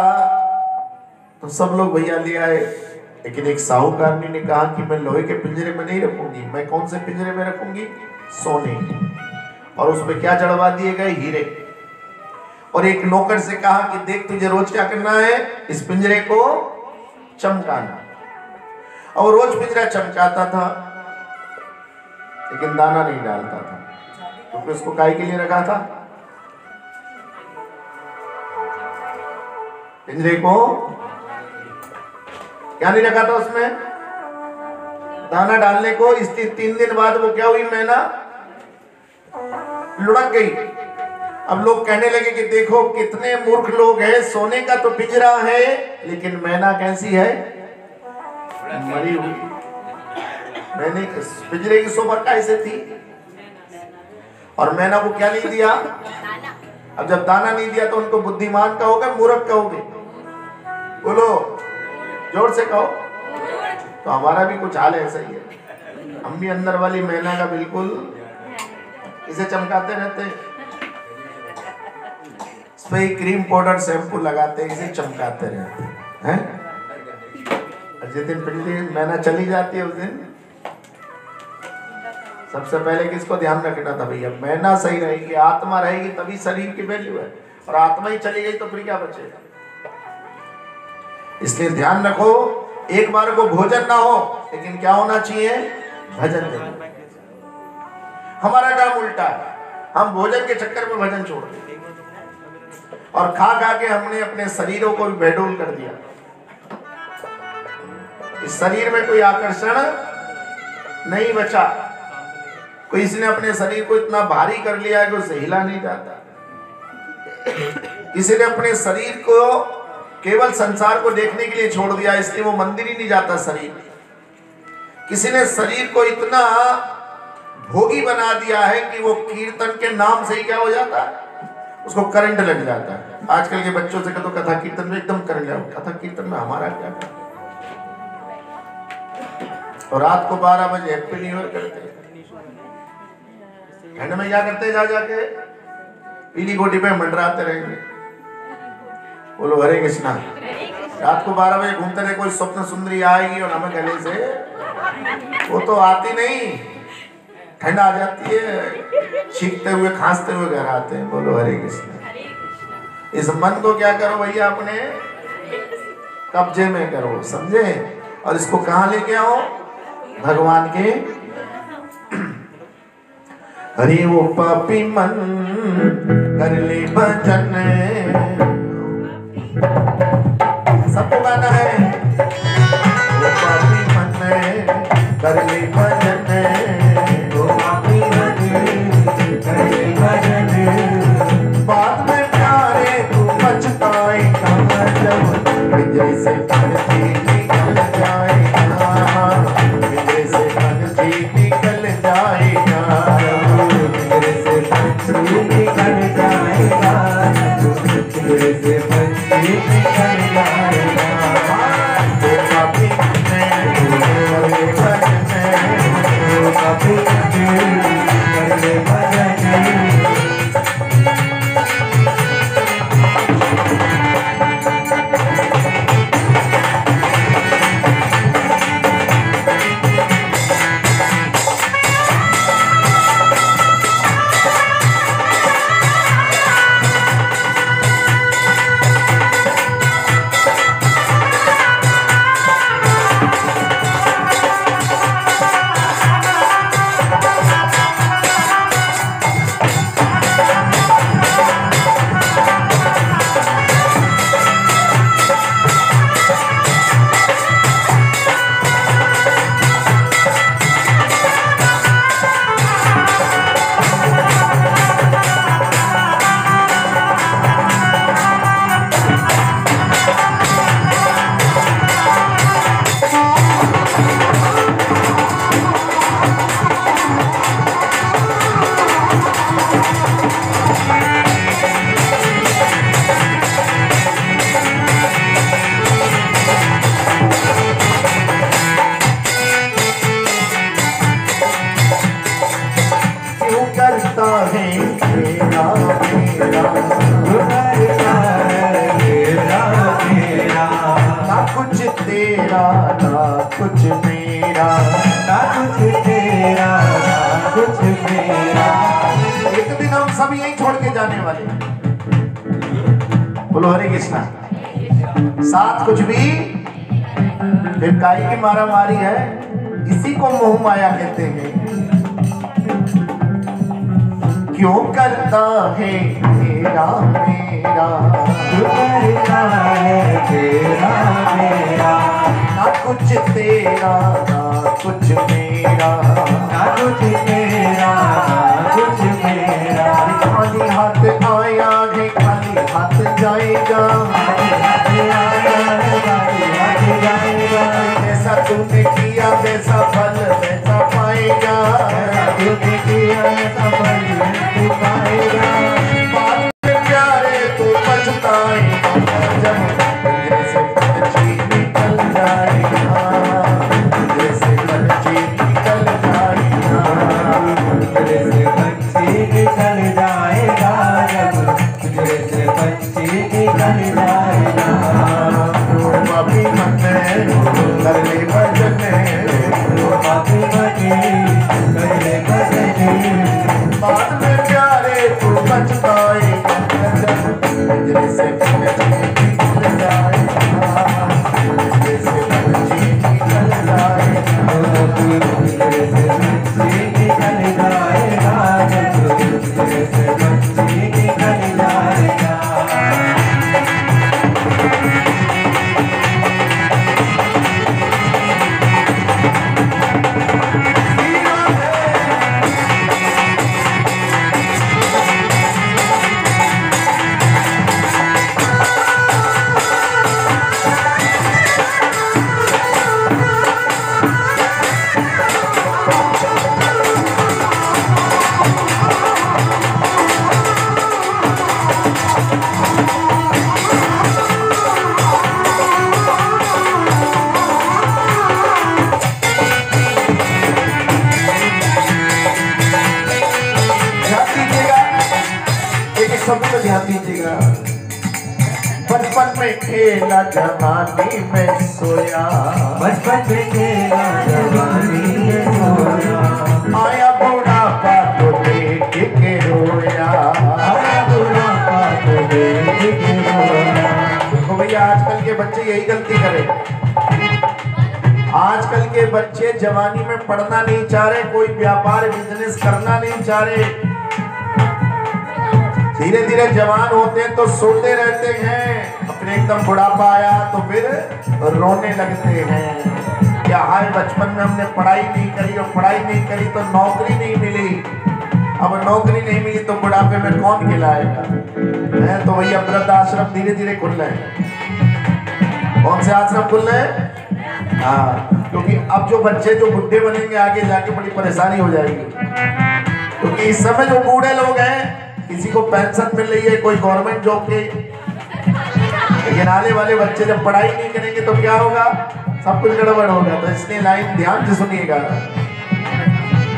तो सब लोग भैया ले आए, लेकिन एक साहूकारनी ने कहा कि मैं लोहे के पिंजरे में नहीं रखूंगी। मैं कौन से पिंजरे में रखूंगी? सोने। और उसमें क्या जड़वा दिए गए? हीरे। और एक नौकर से कहा कि देख, तुझे रोज क्या करना है? इस पिंजरे को चमकाना। और रोज पिंजरा चमकाता था, लेकिन दाना नहीं डालता था। तो फिर उसको काहे के लिए रखा था? पिंजरे को क्या नहीं रखा था उसमें? दाना डालने को। इसलिए 3 दिन बाद वो क्या हुई, मैना लुढ़क गई। अब लोग कहने लगे कि देखो कितने मूर्ख लोग हैं, सोने का तो पिंजरा है लेकिन मैना कैसी है, मरी हुई। मैंने पिंजरे की सोबर कैसे थी? और मैना को क्या नहीं दिया? अब जब दाना नहीं दिया तो उनको बुद्धिमान कहोगे मूर्ख कहोगे? बोलो, जोर से कहो। तो हमारा भी कुछ हाल ऐसा ही है। हम भी अंदर वाली मैना का बिल्कुल इसे चमकाते रहते हैं, इस पे क्रीम पाउडर शैम्पू लगाते हैं, इसे चमकाते रहते हैं। जिस दिन पिंजरे मैना चली जाती है उस दिन सबसे पहले किसको ध्यान रखना था? भैया मैना सही रहेगी, आत्मा रहेगी तभी शरीर की वैल्यू है, और आत्मा ही चली गई तो फिर क्या बचेगा? इसलिए ध्यान रखो, एक बार को भोजन ना हो लेकिन क्या होना चाहिए? भजन जरूर। हमारा काम उल्टा है, हम भोजन के चक्कर में भजन छोड़ देते और खा खा के हमने अपने शरीरों को भी बेडोल कर दिया। इस शरीर में कोई आकर्षण नहीं बचा। कोई इसने अपने शरीर को इतना भारी कर लिया है कि उसे हिला नहीं जाता। किसी ने अपने शरीर को केवल संसार को देखने के लिए छोड़ दिया, इसलिए वो मंदिर ही नहीं जाता शरीर। किसी ने शरीर को इतना भोगी बना दिया है कि वो कीर्तन के नाम से ही क्या हो जाता है, उसको करंट लग जाता है। आजकल के बच्चों से कहते कथा कीर्तन में एकदम करंट लगा। कथा कीर्तन में हमारा क्या कर? और रात को 12 बजे हैप्पी न्यू ईयर करते हैं। ठंड में क्या करते हैं? जा जाके पीली गोटी पे मंडराते रहेंगे। बोलो हरे कृष्णा। रात को 12 बजे घूमते रहे, कोई स्वप्न सुंदरी आएगी और हमें गले से, वो तो आती नहीं, ठंड आ जाती है, छींकते हुए खांसते हुए घर आते हैं। बोलो हरे कृष्णा। इस मन को क्या करो भैया, अपने कब्जे में करो, समझे? और इसको कहाँ लेके आओ? भगवान के। अरे वो पापी मन कर ले भजन, सबको गाना है। वो पापी मन कर ले भजन, वो पापी मन कर ले भजन, बाद में प्यारे तू पछताएगा जब पिंजरे से पंछी निकल जाएगा, पिंजरे से पंछी निकल जाएगा, पिंजरे से पंछी निकल जाएगा, पिंजरे से पंछी निकल जाएगा। वो पापी कर ले भजन, वो पापी कर ले भजन। बोलो हरे कृष्णा। साथ कुछ भी फिर काई की मारा मारी है, इसी को मोह माया कहते हैं। क्यों करता है मेरा मेरा, क्यों करता है तेरा मेरा, ना कुछ तेरा ना कुछ मेरा, ना कुछ तेरा ना कुछ मेरा। खाली हाथ आया है खाली हाथ जाएगा, जैसा तूने किया वैसा फल वैसा पाएगा, तूने किया ऐसा फल तू पाएगा। बाद में प्यारे तू पछताएगा जब पिंजरे से पंछी निकल जाएगा, पिंजरे से पंछी निकल जाएगा, पिंजरे से पंछी निकल जाएगा, जब पिंजरे से पंछी निकल जाएगा। अभी मन कर ले भजन, अभी मन कर ले भजन। बाद में प्यारे तू पछताएगा जब पिंजरे से पंछी निकल जाएगा, पिंजरे से पंछी निकल जाएगा, पिंजरे से पंछी निकल जाएगा, जब पिंजरे से पंछी निकल जाएगा। सब पे ध्यान दीजिएगा। बचपन में खेला जवानी में सोया, बचपन में खेला जवानी में सोया, आया बुढ़ापा तो देख के रोया, आया बुढ़ापा तो देख के रोया। देखो भैया आजकल के बच्चे यही गलती करें। आजकल के बच्चे जवानी में पढ़ना नहीं चाह रहे, कोई व्यापार बिजनेस करना नहीं चाह रहे। धीरे धीरे जवान होते हैं तो सोते रहते हैं, अपने एकदम बुढ़ापा आया तो फिर रोने लगते हैं। क्या हाय बचपन में हमने पढ़ाई नहीं करी और पढ़ाई नहीं करी तो नौकरी नहीं मिली, अब नौकरी नहीं मिली तो बुढ़ापे में कौन खिलाएगा। है तो भैया वृद्धाश्रम धीरे धीरे खुल रहे हैं। कौन से आश्रम खुल रहे हैं? हाँ, क्योंकि अब जो बच्चे जो बुढ़े बनेंगे आगे जाके बड़ी परेशानी हो जाएगी। क्योंकि इस समय जो बूढ़े लोग हैं किसी को पेंशन मिल रही है, कोई गवर्नमेंट जॉब की, लेकिन आने वाले बच्चे जब पढ़ाई नहीं करेंगे तो क्या होगा, सब कुछ गड़बड़ होगा। तो इसलिए लाइन ध्यान से सुनिएगा।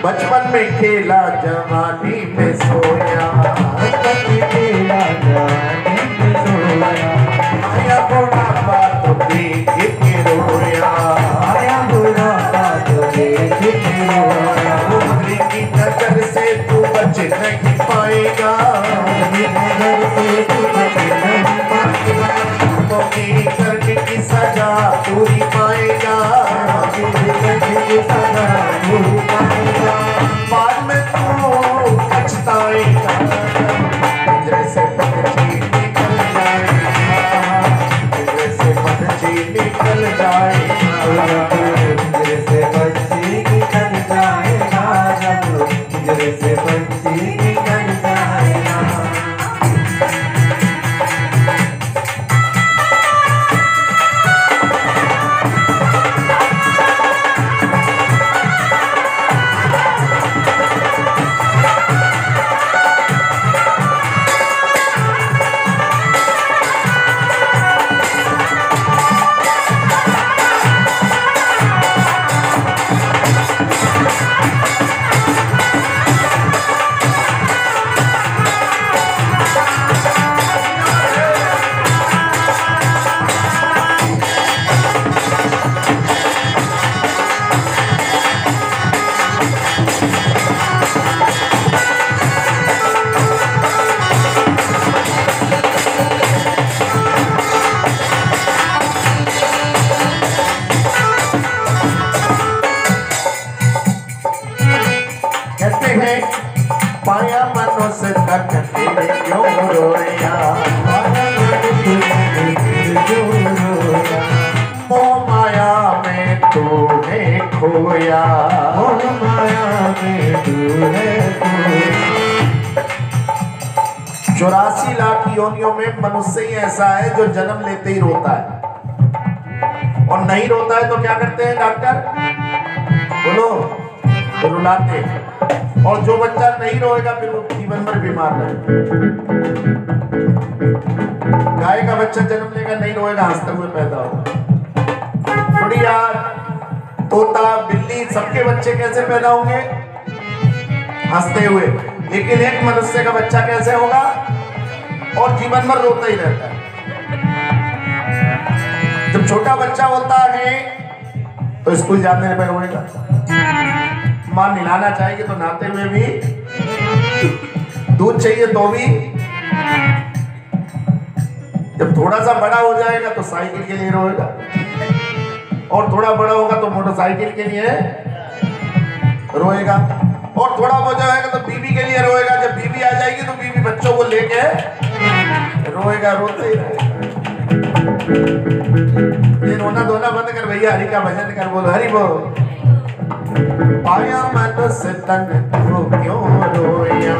बचपन में खेला जवानी में सोया, बचपन में खेला जवानी में सोया, आया बुढ़ापा तो देख के रोया, आया बुढ़ापा तो देख के रोया। उम्र की नजर से तू बच नहीं पाएगा, नजर से तू बच नहीं पाएगा, मेरी करने की सजा तू ही पाएगा, करने की सजा तू पाएगा। बाद में तू पछताएगा, पिंजरे से पंछी में खोया, मोह माया में तू है खोया। 84 लाख योनियों में मनुष्य ही ऐसा है जो जन्म लेते ही रोता है, और नहीं रोता है तो क्या करते हैं डॉक्टर? बोलो, तो रुलाते हैं। और जो बच्चा नहीं रोएगा फिर वो जीवन भर बीमार रहेगा। गाय का बच्चा जन्म लेगा, नहीं रोएगा, हंसते हुए पैदा होगा। बढ़िया, तोता, बिल्ली, सबके बच्चे कैसे पैदा होंगे? हंसते हुए। लेकिन एक मनुष्य का बच्चा कैसे होगा? और जीवन भर रोता ही रहता है। जब छोटा बच्चा होता है तो स्कूल जाने में रोएगा, मां नहलाना चाहेगी तो नहाते हुए भी, दूध चाहिए तो भी। जब थोड़ा सा बड़ा हो जाएगा तो साइकिल के लिए रोएगा, और थोड़ा बड़ा होगा तो मोटरसाइकिल के लिए रोएगा, और थोड़ा हो जाएगा तो बीवी के लिए रोएगा। जब बीवी आ जाएगी तो बीवी बच्चों को लेके रोएगा, रोते ही रहेगा। ये रोना धोना बंद कर भैया, हरि का भजन कर, बोलो हरि बोल। पाया मन से तन को क्यों रोया,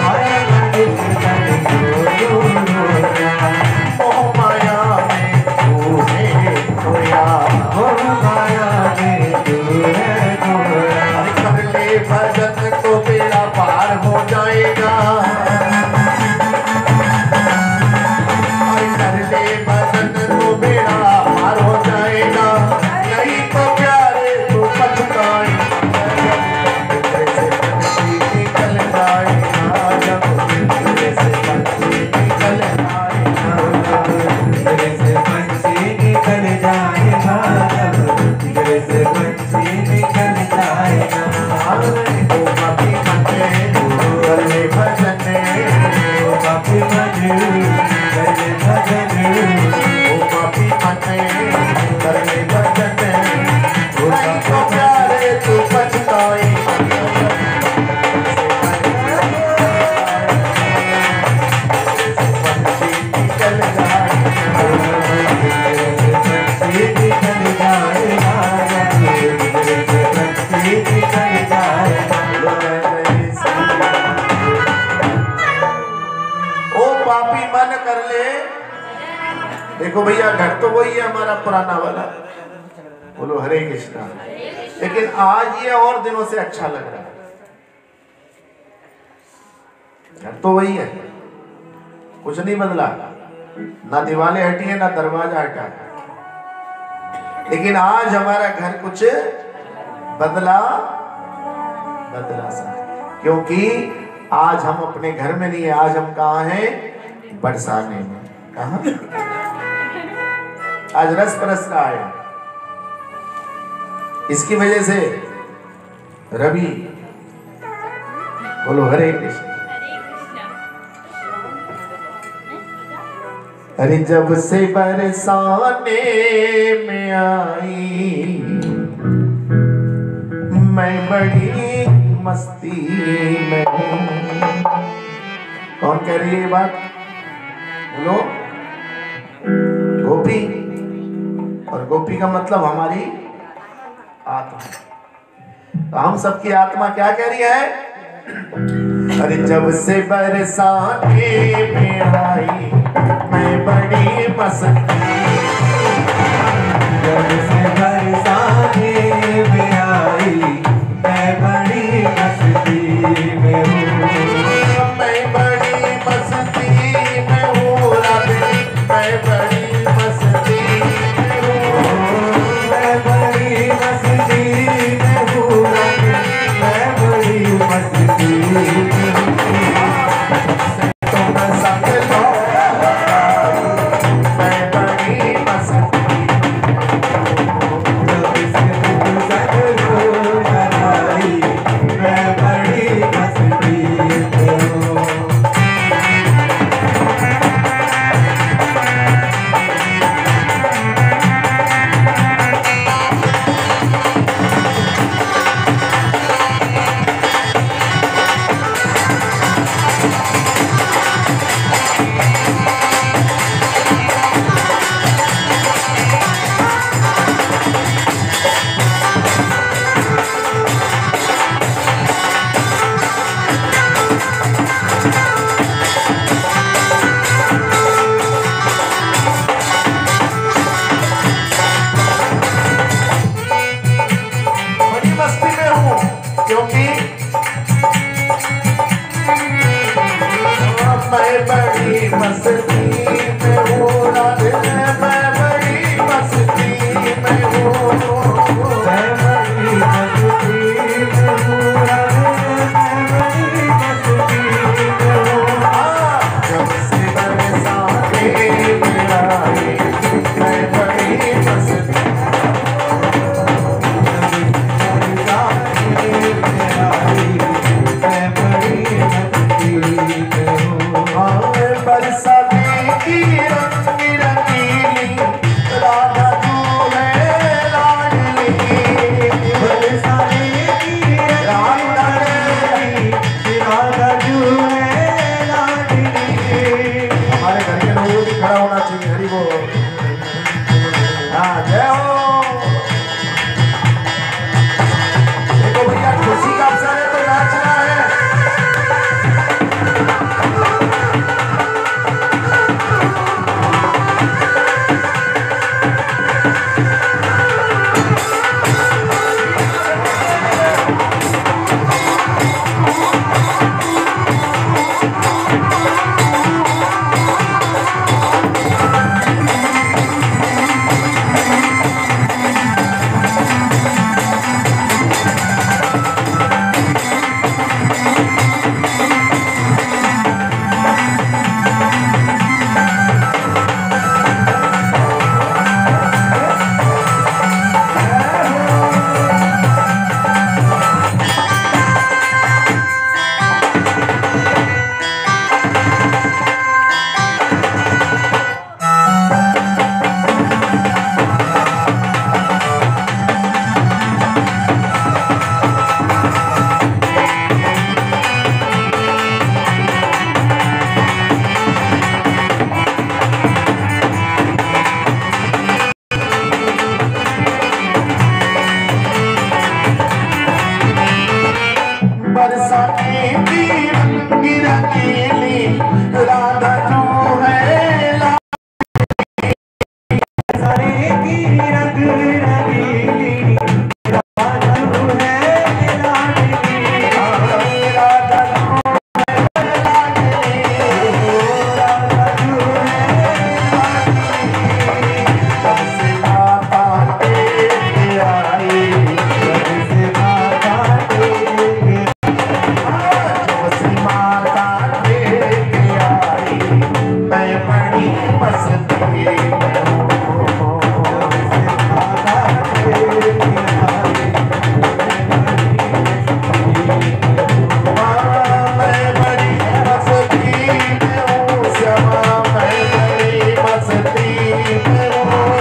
पाया मन से तन को क्यों रोया, मोह माया में तूने खोया, मोह माया में तू है खोया। कर ले भजन तो बेड़ा पार हो जाएगा, कर ले भजन तो बेड़ा पार हो जाएगा, नहीं तो प्यारे तू पछताएगा, निकल जाएगा जब तेरे से पंछी निकल जाएगा, तेरे से पंछी निकल जाएगा, तेरे से पंछी निकल जाएगा। ओ पापी मने कर ले भजन, ओ पापी मने कर ले भजन, ओ पापी मने कर ले भजन, नहीं तो प्यारे तू पछताएगा, पंछी निकल जाएगा, तेरे से पंछी निकल जाएगा, तेरे से पंछी निकल जाएगा। ओ पापी मन कर ले। देखो भैया, घर तो वही है हमारा पुराना वाला, बोलो हरे कृष्णा, लेकिन आज ये और दिनों से अच्छा लग रहा है। घर तो वही है, कुछ नहीं बदला, ना दीवारें हटी है ना दरवाजा हटा है, लेकिन आज हमारा घर कुछ बदला सा, क्योंकि आज हम अपने घर में नहीं है, आज हम कहाँ हैं? बरसाने में। कहाँ? आज रस बरस रहा है। इसकी वजह से रवि, बोलो हरे कृष्ण। अरे जब से बरसाने में आई मैं बड़ी मस्ती में हूँ। कौन कह रही है ये बात? बोलो। गोपी, और गोपी का मतलब हमारी आत्मा। तो हम सबकी आत्मा क्या कह रही है? अरे जब से बरसाने में आई मैं बड़ी मस्ती, जब से बरसाने में आई मैं बड़ी मस्ती में हूँ, मैं बड़ी मस्ती में हूँ राधे, मैं बड़ी मस्ती में हूँ, मैं बड़ी मस्ती में हूँ राधे, मैं बड़ी मस्ती में हूँ। तुम संग लो मैं बड़ी मस्ती, क्योंकि मैं बड़ी मस्ती में हूँ राधे, मैं बड़ी मस्ती में हूँ, मैं बड़ी मस्ती में हूँ राधे, मैं बड़ी मस्ती में हूँ। जब से बरसाते में आई मैं बड़ी मस्ती, मैं बड़ी मस्ती में हूँ। बरसाती की रंगी रंगीली राधा तू है लाडली, बरसाने की राधा जू है लाडली। हमारे घर के लोगों को भी खड़ा होना चाहिए। हरि बोल। हाँ जय हो। देखो भैया खुशी का अवसर है तो नाचना है। बरसाने की रंगी रंगीली राधा तू है लाडली, बरसाने की रंग रंगीली राधा तू है लाडली। राधा तू है लाडली, राधा तू है लाडली। जब से माता तेरी आई, जब से माता तेरी जब से माता तेरी आई मैं बड़ी मस्ती में हूँ। मैं बड़ी मस्ती में हूँ श्यामा, मैं बड़ी मस्ती में हूँ।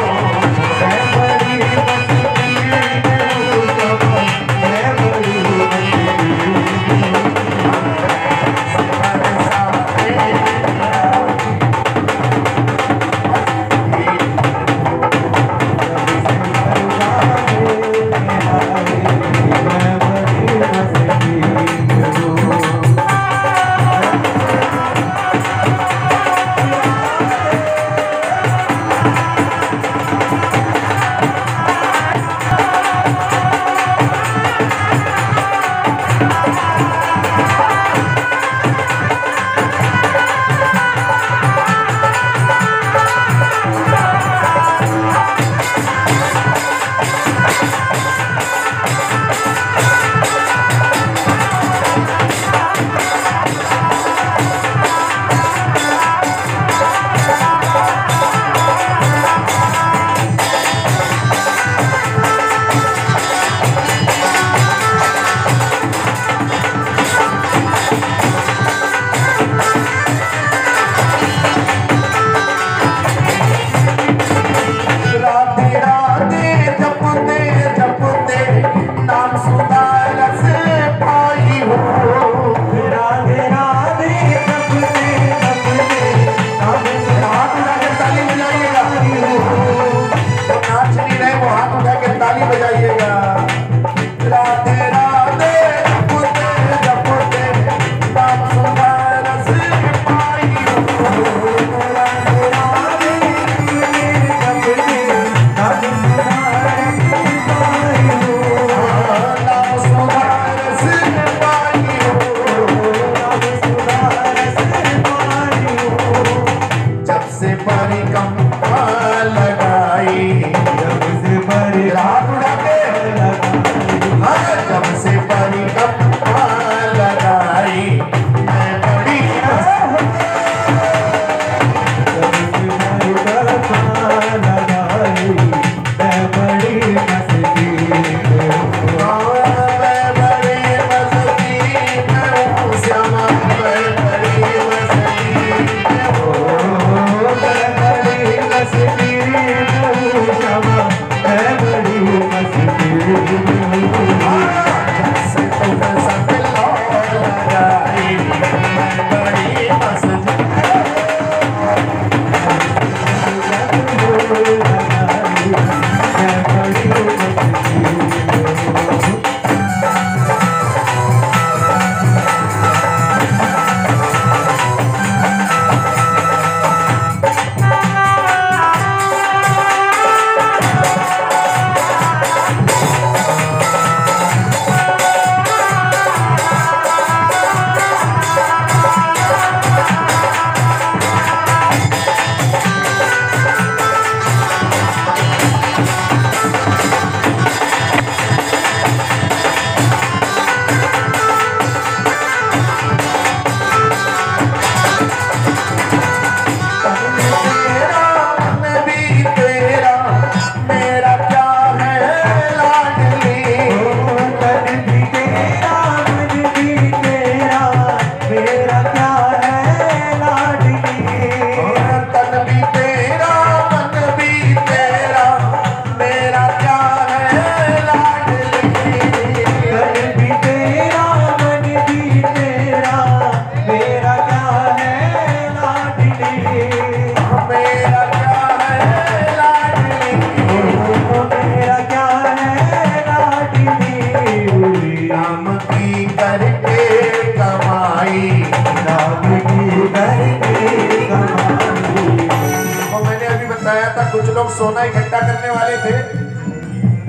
सोना इकट्ठा करने वाले थे।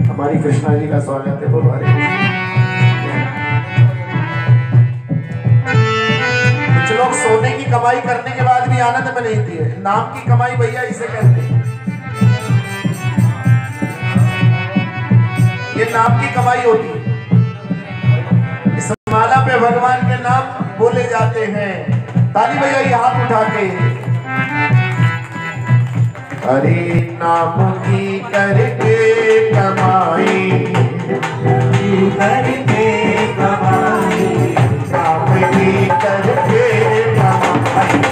हमारी कृष्णा जी का स्वागत है, बोलो हरे कृष्ण। कुछ लोग सोने की कमाई करने के बाद भी आनंद में नहीं थे। नाम की कमाई भैया इसे कहते हैं, ये नाम की कमाई होती है। इस माला पे भगवान के नाम बोले जाते हैं। ताली बजाइए हाथ उठा के। हरे नाम की करके कमाई, करके कमाई, नाम की करके कमाई,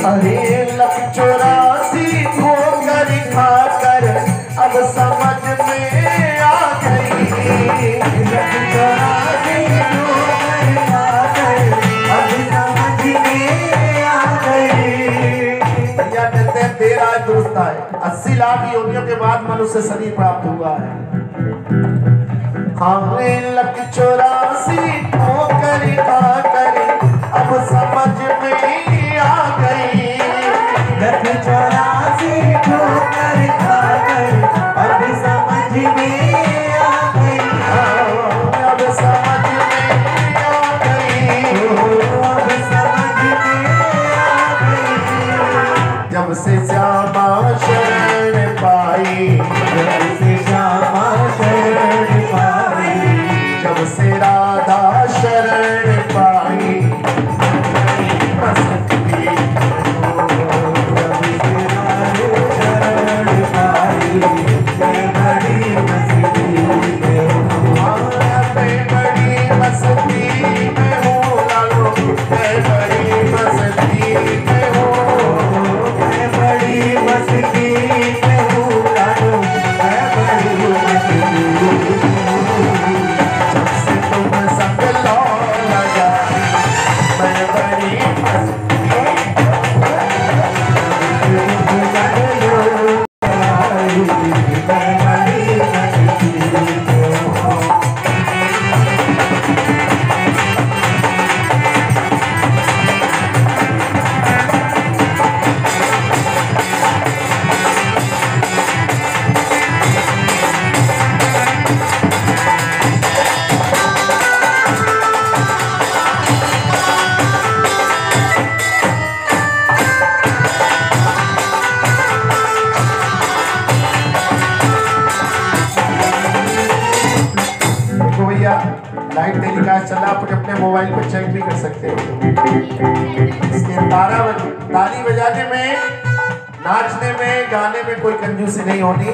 अरे लख 84 ठोकर खाकर अब समझ में आ गई। लख 84 ठोकर खाकर अब समझ में आ गई। या कहते हैं तेरा दुरुस्त है, 80 लाख योनियों के बाद मनुष्य शरीर प्राप्त हुआ है। हमें लख 84 ठोकर खाकर अब समझ में आ गई। लख 84 ठोकर खाकर अब समझ में आ गई। अब समझ में आ गई, अब समझ में आ गई। जब से श्यामा शरण पाई, जब से श्यामा शरण पाई, जब से राधा शरण पाई, बसंती शरण पाई, मैं बड़ी मस्ती में हूँ। मैं बड़ी मस्ती में हूँ लालो, मैं बड़ी मस्ती में हूँ, मैं बड़ी मस्ती में हूँ लालो, मैं बड़ी मस्ती में हूँ। जब से तुम संग लो लगा, मैं बड़ी मस्ती लाइव टेलीकास्ट चला, आप अपने मोबाइल पर चेक भी कर सकते हो। इसके ताली बजाने में, नाचने में, गाने में कोई कंजूसी नहीं होनी।